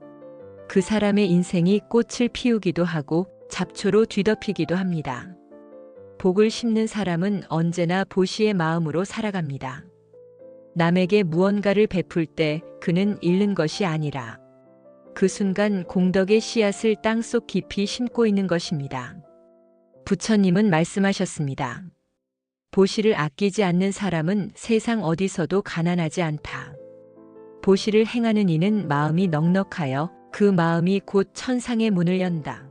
S1: 그 사람의 인생이 꽃을 피우기도 하고 잡초로 뒤덮이기도 합니다. 복을 심는 사람은 언제나 보시의 마음으로 살아갑니다. 남에게 무언가를 베풀 때 그는 잃는 것이 아니라 그 순간 공덕의 씨앗을 땅속 깊이 심고 있는 것입니다. 부처님은 말씀하셨습니다. 보시를 아끼지 않는 사람은 세상 어디서도 가난하지 않다. 보시를 행하는 이는 마음이 넉넉하여 그 마음이 곧 천상의 문을 연다.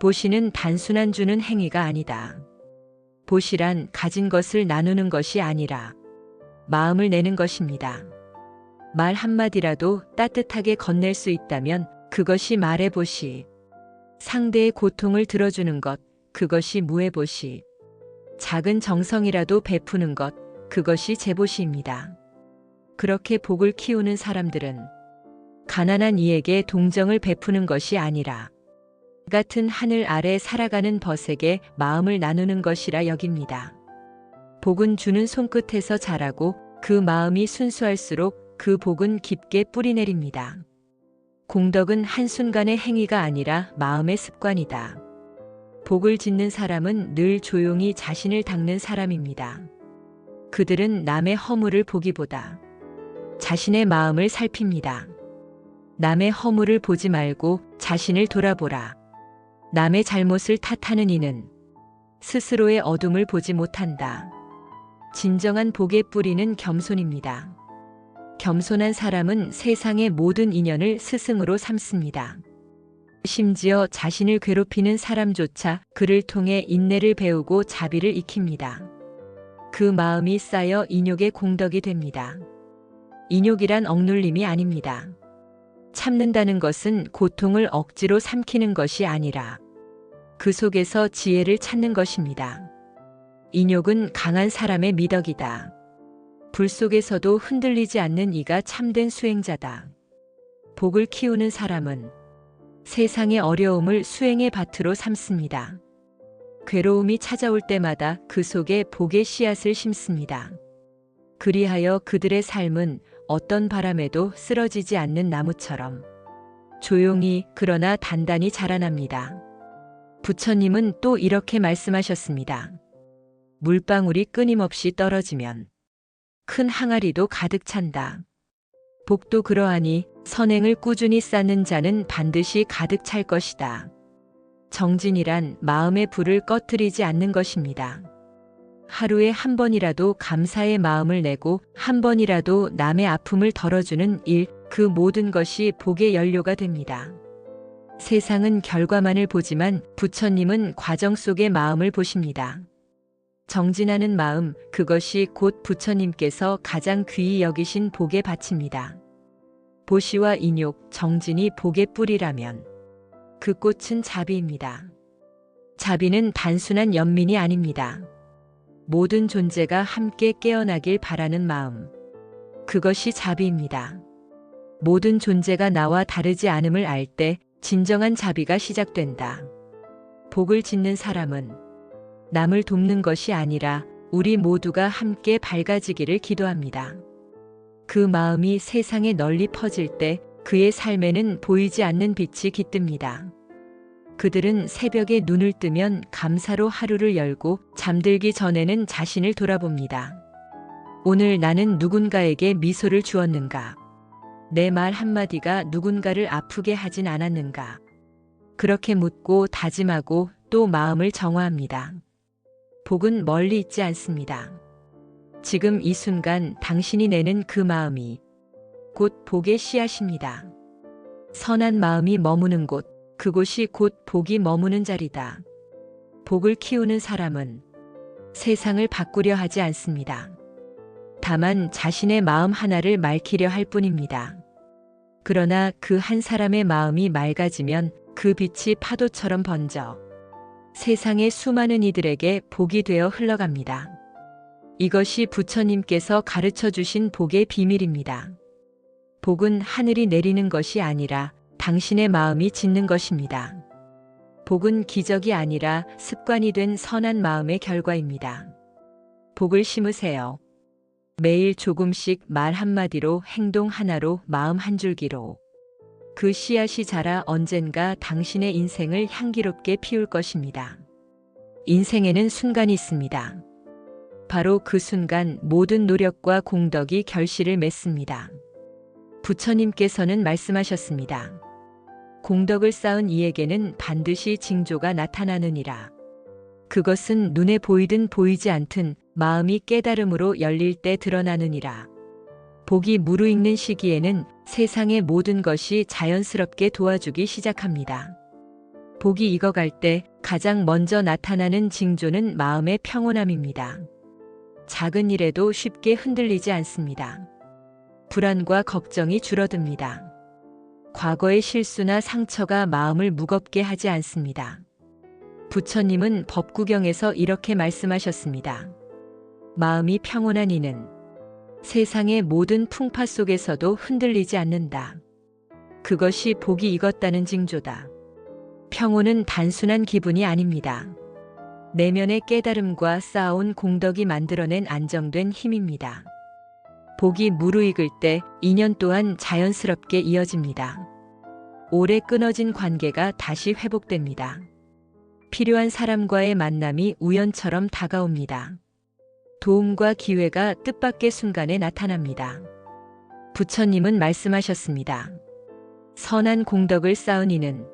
S1: 보시는 단순한 주는 행위가 아니다. 보시란 가진 것을 나누는 것이 아니라 마음을 내는 것입니다. 말 한마디라도 따뜻하게 건넬 수 있다면 그것이 말의 보시. 상대의 고통을 들어주는 것, 그것이 무의 보시. 작은 정성이라도 베푸는 것, 그것이 제보시입니다. 그렇게 복을 키우는 사람들은 가난한 이에게 동정을 베푸는 것이 아니라 같은 하늘 아래 살아가는 벗에게 마음을 나누는 것이라 여깁니다. 복은 주는 손끝에서 자라고 그 마음이 순수할수록 그 복은 깊게 뿌리내립니다. 공덕은 한순간의 행위가 아니라 마음의 습관이다. 복을 짓는 사람은 늘 조용히 자신을 닦는 사람입니다. 그들은 남의 허물을 보기보다 자신의 마음을 살핍니다. 남의 허물을 보지 말고 자신을 돌아보라. 남의 잘못을 탓하는 이는 스스로의 어둠을 보지 못한다. 진정한 복의 뿌리는 겸손입니다. 겸손한 사람은 세상의 모든 인연을 스승으로 삼습니다. 심지어 자신을 괴롭히는 사람조차 그를 통해 인내를 배우고 자비를 익힙니다. 그 마음이 쌓여 인욕의 공덕이 됩니다. 인욕이란 억눌림이 아닙니다. 참는다는 것은 고통을 억지로 삼키는 것이 아니라 그 속에서 지혜를 찾는 것입니다. 인욕은 강한 사람의 미덕이다. 불 속에서도 흔들리지 않는 이가 참된 수행자다. 복을 키우는 사람은 세상의 어려움을 수행의 밭으로 삼습니다. 괴로움이 찾아올 때마다 그 속에 복의 씨앗을 심습니다. 그리하여 그들의 삶은 어떤 바람에도 쓰러지지 않는 나무처럼 조용히 그러나 단단히 자라납니다. 부처님은 또 이렇게 말씀하셨습니다. 물방울이 끊임없이 떨어지면 큰 항아리도 가득 찬다. 복도 그러하니 선행을 꾸준히 쌓는 자는 반드시 가득 찰 것이다. 정진이란 마음의 불을 꺼뜨리지 않는 것입니다. 하루에 한 번이라도 감사의 마음을 내고 한 번이라도 남의 아픔을 덜어주는 일, 그 모든 것이 복의 연료가 됩니다. 세상은 결과만을 보지만 부처님은 과정 속의 마음을 보십니다. 정진하는 마음, 그것이 곧 부처님께서 가장 귀히 여기신 복의 밭입니다. 보시와 인욕, 정진이 복의 뿌리라면 그 꽃은 자비입니다. 자비는 단순한 연민이 아닙니다. 모든 존재가 함께 깨어나길 바라는 마음. 그것이 자비입니다. 모든 존재가 나와 다르지 않음을 알 때 진정한 자비가 시작된다. 복을 짓는 사람은 남을 돕는 것이 아니라 우리 모두가 함께 밝아지기를 기도합니다. 그 마음이 세상에 널리 퍼질 때 그의 삶에는 보이지 않는 빛이 깃듭니다. 그들은 새벽에 눈을 뜨면 감사로 하루를 열고 잠들기 전에는 자신을 돌아봅니다. 오늘 나는 누군가에게 미소를 주었는가? 내 말 한마디가 누군가를 아프게 하진 않았는가? 그렇게 묻고 다짐하고 또 마음을 정화합니다. 복은 멀리 있지 않습니다. 지금 이 순간 당신이 내는 그 마음이 곧 복의 씨앗입니다. 선한 마음이 머무는 곳, 그곳이 곧 복이 머무는 자리다. 복을 키우는 사람은 세상을 바꾸려 하지 않습니다. 다만 자신의 마음 하나를 맑히려 할 뿐입니다. 그러나 그 한 사람의 마음이 맑아지면 그 빛이 파도처럼 번져 세상의 수많은 이들에게 복이 되어 흘러갑니다. 이것이 부처님께서 가르쳐 주신 복의 비밀입니다. 복은 하늘이 내리는 것이 아니라 당신의 마음이 짓는 것입니다. 복은 기적이 아니라 습관이 된 선한 마음의 결과입니다. 복을 심으세요. 매일 조금씩 말 한마디로, 행동 하나로, 마음 한 줄기로. 그 씨앗이 자라 언젠가 당신의 인생을 향기롭게 피울 것입니다. 인생에는 순간이 있습니다. 바로 그 순간 모든 노력과 공덕이 결실을 맺습니다. 부처님께서는 말씀하셨습니다. 공덕을 쌓은 이에게는 반드시 징조가 나타나느니라. 그것은 눈에 보이든 보이지 않든 마음이 깨달음으로 열릴 때 드러나느니라. 복이 무르익는 시기에는 세상의 모든 것이 자연스럽게 도와주기 시작합니다. 복이 익어갈 때 가장 먼저 나타나는 징조는 마음의 평온함입니다. 작은 일에도 쉽게 흔들리지 않습니다. 불안과 걱정이 줄어듭니다. 과거의 실수나 상처가 마음을 무겁게 하지 않습니다. 부처님은 법구경에서 이렇게 말씀하셨습니다. 마음이 평온한 이는 세상의 모든 풍파 속에서도 흔들리지 않는다. 그것이 복이 익었다는 징조다. 평온은 단순한 기분이 아닙니다. 내면의 깨달음과 쌓아온 공덕이 만들어낸 안정된 힘입니다. 복이 무르익을 때 인연 또한 자연스럽게 이어집니다. 오래 끊어진 관계가 다시 회복됩니다. 필요한 사람과의 만남이 우연처럼 다가옵니다. 도움과 기회가 뜻밖의 순간에 나타납니다. 부처님은 말씀하셨습니다. 선한 공덕을 쌓은 이는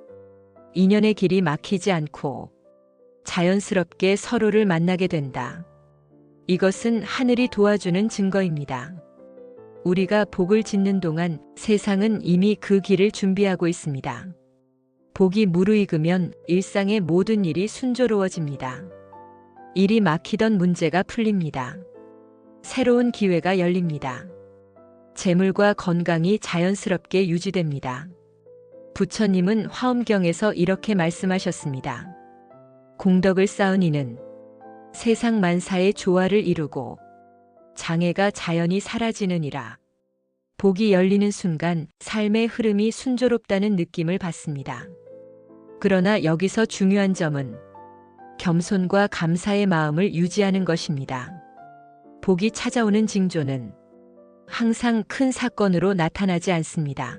S1: 인연의 길이 막히지 않고 자연스럽게 서로를 만나게 된다. 이것은 하늘이 도와주는 증거입니다. 우리가 복을 짓는 동안 세상은 이미 그 길을 준비하고 있습니다. 복이 무르익으면 일상의 모든 일이 순조로워집니다. 일이 막히던 문제가 풀립니다. 새로운 기회가 열립니다. 재물과 건강이 자연스럽게 유지됩니다. 부처님은 화엄경에서 이렇게 말씀하셨습니다. 공덕을 쌓은 이는 세상 만사의 조화를 이루고 장애가 자연히 사라지느니라. 복이 열리는 순간 삶의 흐름이 순조롭다는 느낌을 받습니다. 그러나 여기서 중요한 점은 겸손과 감사의 마음을 유지하는 것입니다. 복이 찾아오는 징조는 항상 큰 사건으로 나타나지 않습니다.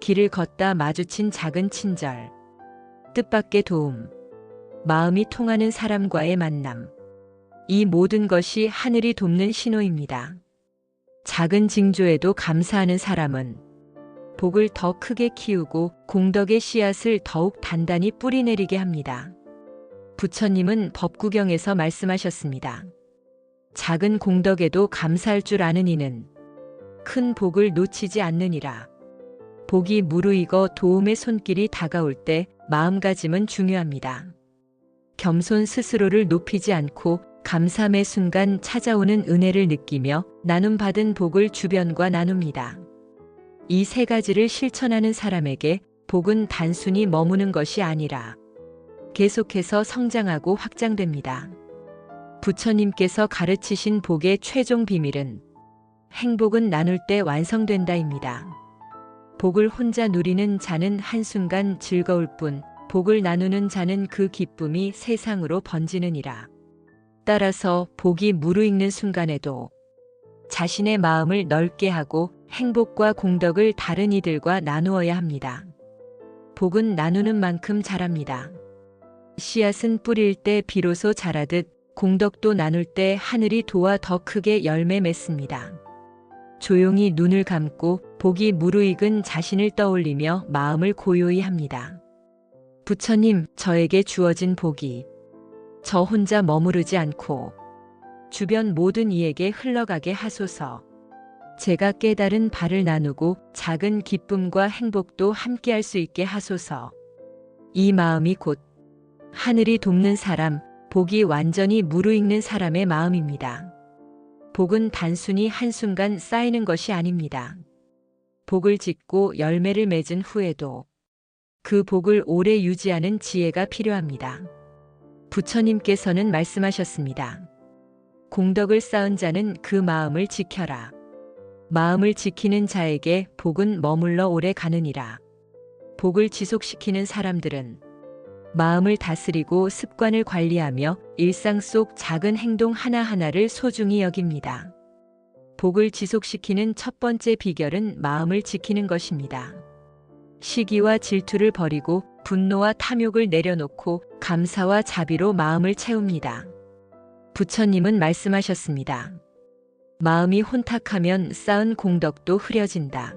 S1: 길을 걷다 마주친 작은 친절, 뜻밖의 도움, 마음이 통하는 사람과의 만남. 이 모든 것이 하늘이 돕는 신호입니다. 작은 징조에도 감사하는 사람은 복을 더 크게 키우고 공덕의 씨앗을 더욱 단단히 뿌리내리게 합니다. 부처님은 법구경에서 말씀하셨습니다. 작은 공덕에도 감사할 줄 아는 이는 큰 복을 놓치지 않느니라. 복이 무르익어 도움의 손길이 다가올 때 마음가짐은 중요합니다. 겸손 스스로를 높이지 않고 감사함의 순간 찾아오는 은혜를 느끼며 나눔받은 복을 주변과 나눕니다. 이 세 가지를 실천하는 사람에게 복은 단순히 머무는 것이 아니라 계속해서 성장하고 확장됩니다. 부처님께서 가르치신 복의 최종 비밀은 행복은 나눌 때 완성된다입니다. 복을 혼자 누리는 자는 한순간 즐거울 뿐 복을 나누는 자는 그 기쁨이 세상으로 번지느니라. 따라서 복이 무르익는 순간에도 자신의 마음을 넓게 하고 행복과 공덕을 다른 이들과 나누어야 합니다. 복은 나누는 만큼 자랍니다. 씨앗은 뿌릴 때 비로소 자라듯 공덕도 나눌 때 하늘이 도와 더 크게 열매 맺습니다. 조용히 눈을 감고 복이 무르익은 자신을 떠올리며 마음을 고요히 합니다. 부처님, 저에게 주어진 복이 저 혼자 머무르지 않고 주변 모든 이에게 흘러가게 하소서. 제가 깨달은 바를 나누고 작은 기쁨과 행복도 함께할 수 있게 하소서. 이 마음이 곧 하늘이 돕는 사람, 복이 완전히 무르익는 사람의 마음입니다. 복은 단순히 한순간 쌓이는 것이 아닙니다. 복을 짓고 열매를 맺은 후에도 그 복을 오래 유지하는 지혜가 필요합니다. 부처님께서는 말씀하셨습니다. 공덕을 쌓은 자는 그 마음을 지켜라. 마음을 지키는 자에게 복은 머물러 오래 가느니라. 복을 지속시키는 사람들은 마음을 다스리고 습관을 관리하며 일상 속 작은 행동 하나하나를 소중히 여깁니다. 복을 지속시키는 첫 번째 비결은 마음을 지키는 것입니다. 시기와 질투를 버리고 분노와 탐욕을 내려놓고 감사와 자비로 마음을 채웁니다. 부처님은 말씀하셨습니다. 마음이 혼탁하면 쌓은 공덕도 흐려진다.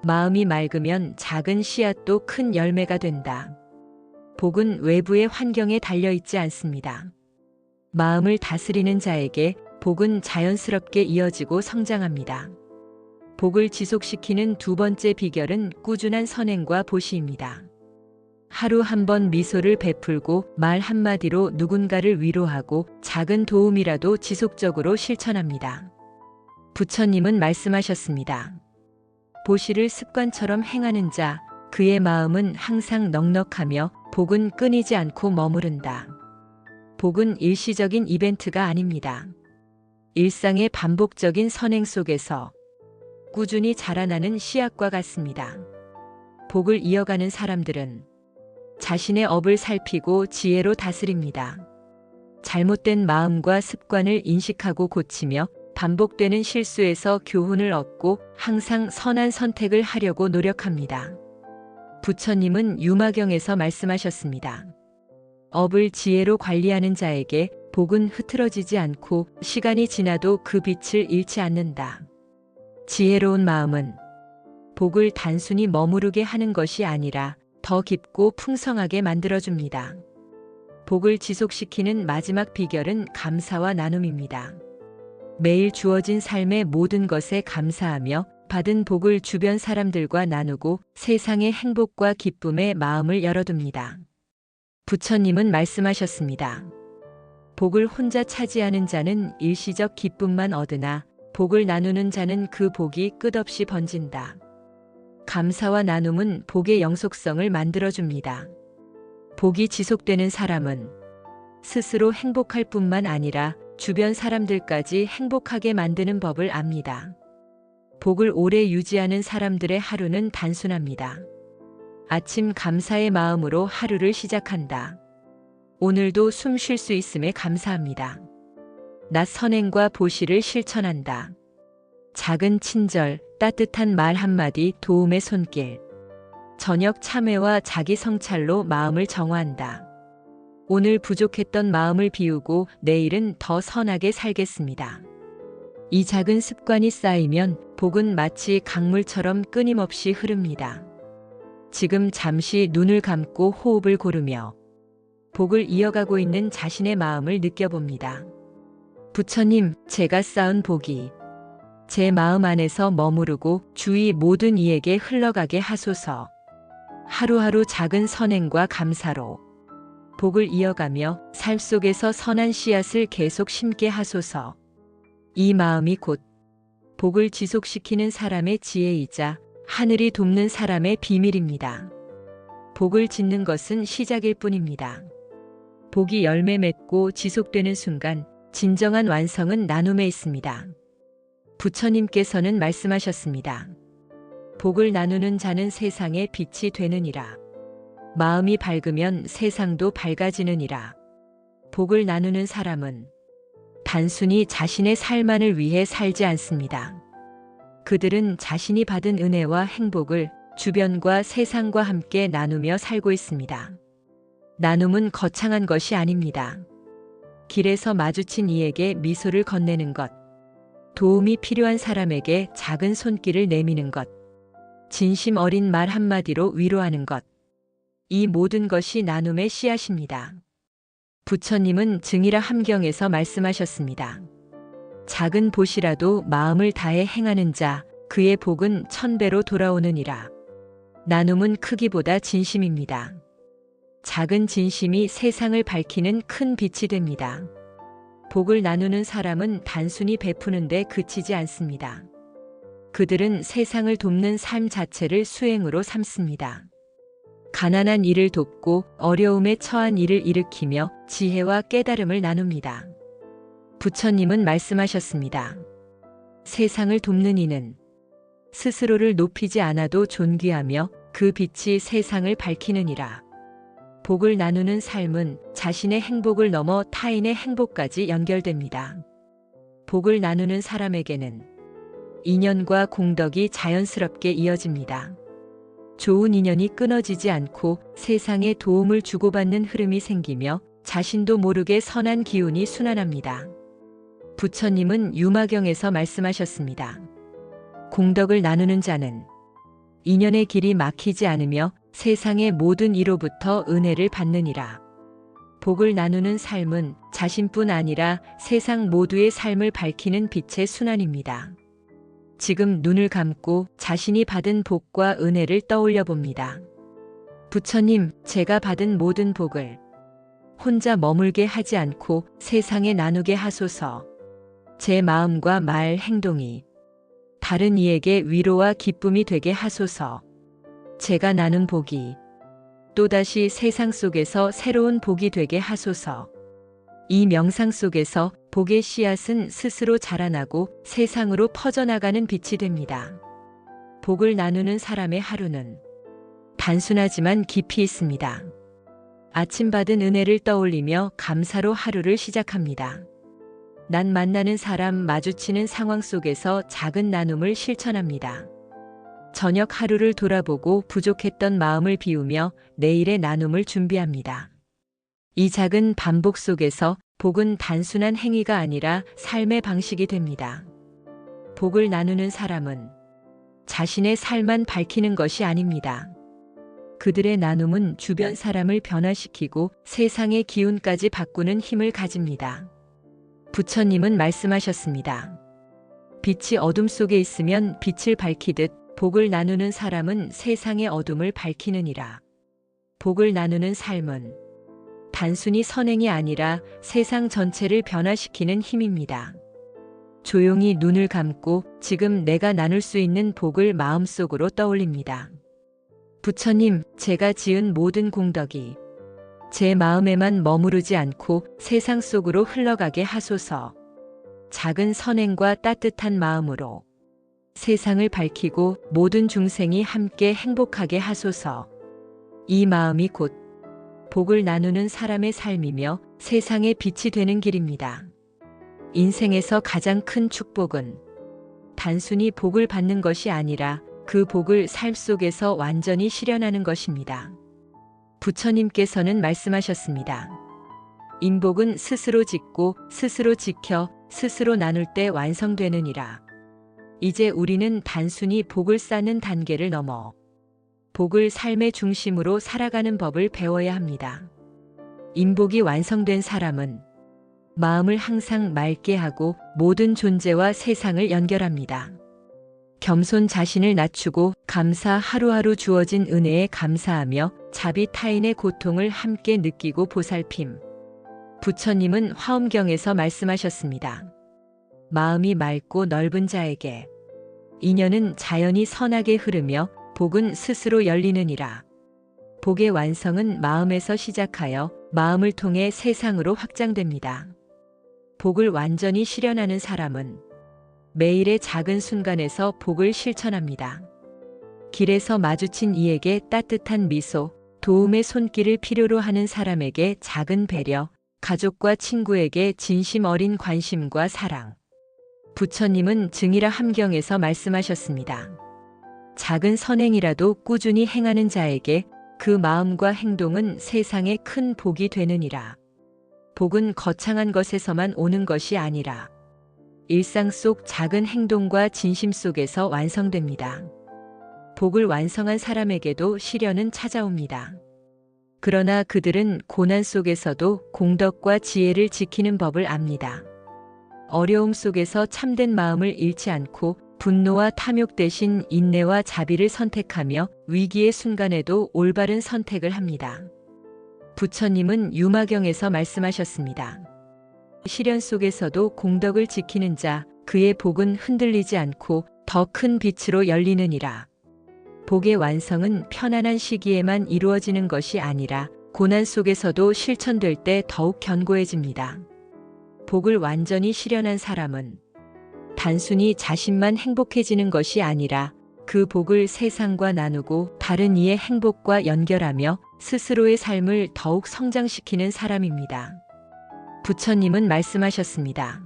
S1: 마음이 맑으면 작은 씨앗도 큰 열매가 된다. 복은 외부의 환경에 달려있지 않습니다. 마음을 다스리는 자에게 복은 자연스럽게 이어지고 성장합니다. 복을 지속시키는 두 번째 비결은 꾸준한 선행과 보시입니다. 하루 한 번 미소를 베풀고 말 한마디로 누군가를 위로하고 작은 도움이라도 지속적으로 실천합니다. 부처님은 말씀하셨습니다. 보시를 습관처럼 행하는 자, 그의 마음은 항상 넉넉하며 복은 끊이지 않고 머무른다. 복은 일시적인 이벤트가 아닙니다. 일상의 반복적인 선행 속에서 꾸준히 자라나는 씨앗과 같습니다. 복을 이어가는 사람들은 자신의 업을 살피고 지혜로 다스립니다. 잘못된 마음과 습관을 인식하고 고치며 반복되는 실수에서 교훈을 얻고 항상 선한 선택을 하려고 노력합니다. 부처님은 유마경에서 말씀하셨습니다. 업을 지혜로 관리하는 자에게 복은 흐트러지지 않고 시간이 지나도 그 빛을 잃지 않는다. 지혜로운 마음은 복을 단순히 머무르게 하는 것이 아니라 더 깊고 풍성하게 만들어줍니다. 복을 지속시키는 마지막 비결은 감사와 나눔입니다. 매일 주어진 삶의 모든 것에 감사하며 받은 복을 주변 사람들과 나누고 세상의 행복과 기쁨에 마음을 열어둡니다. 부처님은 말씀하셨습니다. 복을 혼자 차지하는 자는 일시적 기쁨만 얻으나 복을 나누는 자는 그 복이 끝없이 번진다. 감사와 나눔은 복의 영속성을 만들어줍니다. 복이 지속되는 사람은 스스로 행복할 뿐만 아니라 주변 사람들까지 행복하게 만드는 법을 압니다. 복을 오래 유지하는 사람들의 하루는 단순합니다. 아침 감사의 마음으로 하루를 시작한다. 오늘도 숨 쉴 수 있음에 감사합니다. 낮 선행과 보시를 실천한다. 작은 친절, 따뜻한 말 한마디, 도움의 손길. 저녁 참회와 자기 성찰로 마음을 정화한다. 오늘 부족했던 마음을 비우고 내일은 더 선하게 살겠습니다. 이 작은 습관이 쌓이면 복은 마치 강물처럼 끊임없이 흐릅니다. 지금 잠시 눈을 감고 호흡을 고르며 복을 이어가고 있는 자신의 마음을 느껴봅니다. 부처님, 제가 쌓은 복이 제 마음 안에서 머무르고 주위 모든 이에게 흘러가게 하소서. 하루하루 작은 선행과 감사로 복을 이어가며 삶 속에서 선한 씨앗을 계속 심게 하소서. 이 마음이 곧 복을 지속시키는 사람의 지혜이자 하늘이 돕는 사람의 비밀입니다. 복을 짓는 것은 시작일 뿐입니다. 복이 열매 맺고 지속되는 순간 진정한 완성은 나눔에 있습니다. 부처님께서는 말씀하셨습니다. 복을 나누는 자는 세상의 빛이 되느니라. 마음이 밝으면 세상도 밝아지느니라. 복을 나누는 사람은 단순히 자신의 삶만을 위해 살지 않습니다. 그들은 자신이 받은 은혜와 행복을 주변과 세상과 함께 나누며 살고 있습니다. 나눔은 거창한 것이 아닙니다. 길에서 마주친 이에게 미소를 건네는 것, 도움이 필요한 사람에게 작은 손길을 내미는 것, 진심 어린 말 한마디로 위로하는 것, 이 모든 것이 나눔의 씨앗입니다. 부처님은 증이라 함경에서 말씀하셨습니다. 작은 보시라도 마음을 다해 행하는 자, 그의 복은 1000배로 돌아오느니라. 나눔은 크기보다 진심입니다. 작은 진심이 세상을 밝히는 큰 빛이 됩니다. 복을 나누는 사람은 단순히 베푸는데 그치지 않습니다. 그들은 세상을 돕는 삶 자체를 수행으로 삼습니다. 가난한 이를 돕고 어려움에 처한 이를 일으키며 지혜와 깨달음을 나눕니다. 부처님은 말씀하셨습니다. 세상을 돕는 이는 스스로를 높이지 않아도 존귀하며 그 빛이 세상을 밝히느니라. 복을 나누는 삶은 자신의 행복을 넘어 타인의 행복까지 연결됩니다. 복을 나누는 사람에게는 인연과 공덕이 자연스럽게 이어집니다. 좋은 인연이 끊어지지 않고 세상에 도움을 주고받는 흐름이 생기며 자신도 모르게 선한 기운이 순환합니다. 부처님은 유마경에서 말씀하셨습니다. 공덕을 나누는 자는 인연의 길이 막히지 않으며 세상의 모든 이로부터 은혜를 받느니라. 복을 나누는 삶은 자신뿐 아니라 세상 모두의 삶을 밝히는 빛의 순환입니다. 지금 눈을 감고 자신이 받은 복과 은혜를 떠올려 봅니다. 부처님, 제가 받은 모든 복을 혼자 머물게 하지 않고 세상에 나누게 하소서. 제 마음과 말, 행동이 다른 이에게 위로와 기쁨이 되게 하소서. 제가 나눈 복이 또다시 세상 속에서 새로운 복이 되게 하소서. 이 명상 속에서 복의 씨앗은 스스로 자라나고 세상으로 퍼져나가는 빛이 됩니다. 복을 나누는 사람의 하루는 단순하지만 깊이 있습니다. 아침 받은 은혜를 떠올리며 감사로 하루를 시작합니다. 난 만나는 사람, 마주치는 상황 속에서 작은 나눔을 실천합니다. 저녁 하루를 돌아보고 부족했던 마음을 비우며 내일의 나눔을 준비합니다. 이 작은 반복 속에서 복은 단순한 행위가 아니라 삶의 방식이 됩니다. 복을 나누는 사람은 자신의 삶만 밝히는 것이 아닙니다. 그들의 나눔은 주변 사람을 변화시키고 세상의 기운까지 바꾸는 힘을 가집니다. 부처님은 말씀하셨습니다. 빛이 어둠 속에 있으면 빛을 밝히듯 복을 나누는 사람은 세상의 어둠을 밝히느니라. 복을 나누는 삶은 단순히 선행이 아니라 세상 전체를 변화시키는 힘입니다. 조용히 눈을 감고 지금 내가 나눌 수 있는 복을 마음속으로 떠올립니다. 부처님, 제가 지은 모든 공덕이 제 마음에만 머무르지 않고 세상 속으로 흘러가게 하소서. 작은 선행과 따뜻한 마음으로 세상을 밝히고 모든 중생이 함께 행복하게 하소서. 이 마음이 곧 복을 나누는 사람의 삶이며 세상의 빛이 되는 길입니다. 인생에서 가장 큰 축복은 단순히 복을 받는 것이 아니라 그 복을 삶 속에서 완전히 실현하는 것입니다. 부처님께서는 말씀하셨습니다. 인복은 스스로 짓고 스스로 지켜 스스로 나눌 때 완성되느니라. 이제 우리는 단순히 복을 쌓는 단계를 넘어 복을 삶의 중심으로 살아가는 법을 배워야 합니다. 인복이 완성된 사람은 마음을 항상 맑게 하고 모든 존재와 세상을 연결합니다. 겸손 자신을 낮추고 감사 하루하루 주어진 은혜에 감사하며 자비 타인의 고통을 함께 느끼고 보살핌. 부처님은 화엄경에서 말씀하셨습니다. 마음이 맑고 넓은 자에게 인연은 자연히 선하게 흐르며 복은 스스로 열리느니라. 복의 완성은 마음에서 시작하여 마음을 통해 세상으로 확장됩니다. 복을 완전히 실현하는 사람은 매일의 작은 순간에서 복을 실천합니다. 길에서 마주친 이에게 따뜻한 미소, 도움의 손길을 필요로 하는 사람에게 작은 배려, 가족과 친구에게 진심 어린 관심과 사랑. 부처님은 증이라 함경에서 말씀하셨습니다. 작은 선행이라도 꾸준히 행하는 자에게 그 마음과 행동은 세상에 큰 복이 되느니라. 복은 거창한 것에서만 오는 것이 아니라 일상 속 작은 행동과 진심 속에서 완성됩니다. 복을 완성한 사람에게도 시련은 찾아옵니다. 그러나 그들은 고난 속에서도 공덕과 지혜를 지키는 법을 압니다. 어려움 속에서 참된 마음을 잃지 않고 분노와 탐욕 대신 인내와 자비를 선택하며 위기의 순간에도 올바른 선택을 합니다. 부처님은 유마경에서 말씀하셨습니다. 시련 속에서도 공덕을 지키는 자, 그의 복은 흔들리지 않고 더 큰 빛으로 열리느니라. 복의 완성은 편안한 시기에만 이루어지는 것이 아니라 고난 속에서도 실천될 때 더욱 견고해집니다. 복을 완전히 실현한 사람은 단순히 자신만 행복해지는 것이 아니라 그 복을 세상과 나누고 다른 이의 행복과 연결하며 스스로의 삶을 더욱 성장시키는 사람입니다. 부처님은 말씀하셨습니다.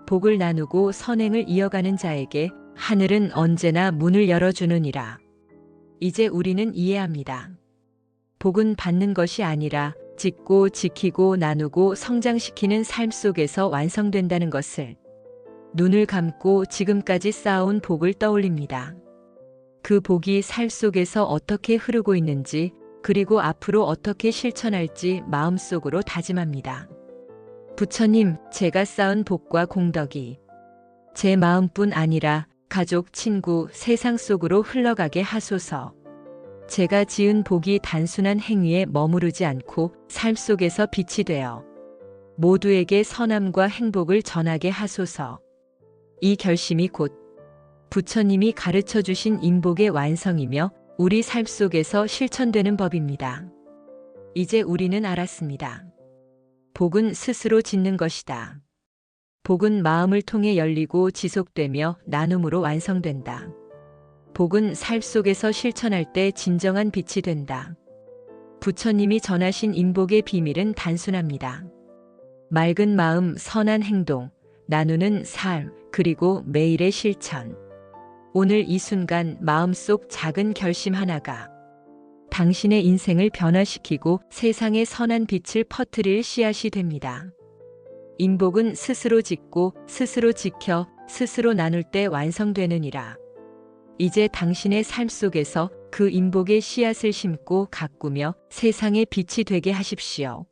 S1: 복을 나누고 선행을 이어가는 자에게 하늘은 언제나 문을 열어주느니라. 이제 우리는 이해합니다. 복은 받는 것이 아니라 짓고 지키고 나누고 성장시키는 삶 속에서 완성된다는 것을. 눈을 감고 지금까지 쌓아온 복을 떠올립니다. 그 복이 삶 속에서 어떻게 흐르고 있는지, 그리고 앞으로 어떻게 실천할지 마음속으로 다짐합니다. 부처님, 제가 쌓은 복과 공덕이 제 마음뿐 아니라 가족, 친구, 세상 속으로 흘러가게 하소서. 제가 지은 복이 단순한 행위에 머무르지 않고 삶 속에서 빛이 되어 모두에게 선함과 행복을 전하게 하소서. 이 결심이 곧 부처님이 가르쳐 주신 인복의 완성이며 우리 삶 속에서 실천되는 법입니다. 이제 우리는 알았습니다. 복은 스스로 짓는 것이다. 복은 마음을 통해 열리고 지속되며 나눔으로 완성된다. 복은 삶 속에서 실천할 때 진정한 빛이 된다. 부처님이 전하신 인복의 비밀은 단순합니다. 맑은 마음, 선한 행동, 나누는 삶, 그리고 매일의 실천. 오늘 이 순간 마음속 작은 결심 하나가 당신의 인생을 변화시키고 세상에 선한 빛을 퍼뜨릴 씨앗이 됩니다. 인복은 스스로 짓고 스스로 지켜 스스로 나눌 때 완성되느니라. 이제 당신의 삶 속에서 그 인복의 씨앗을 심고 가꾸며 세상의 빛이 되게 하십시오.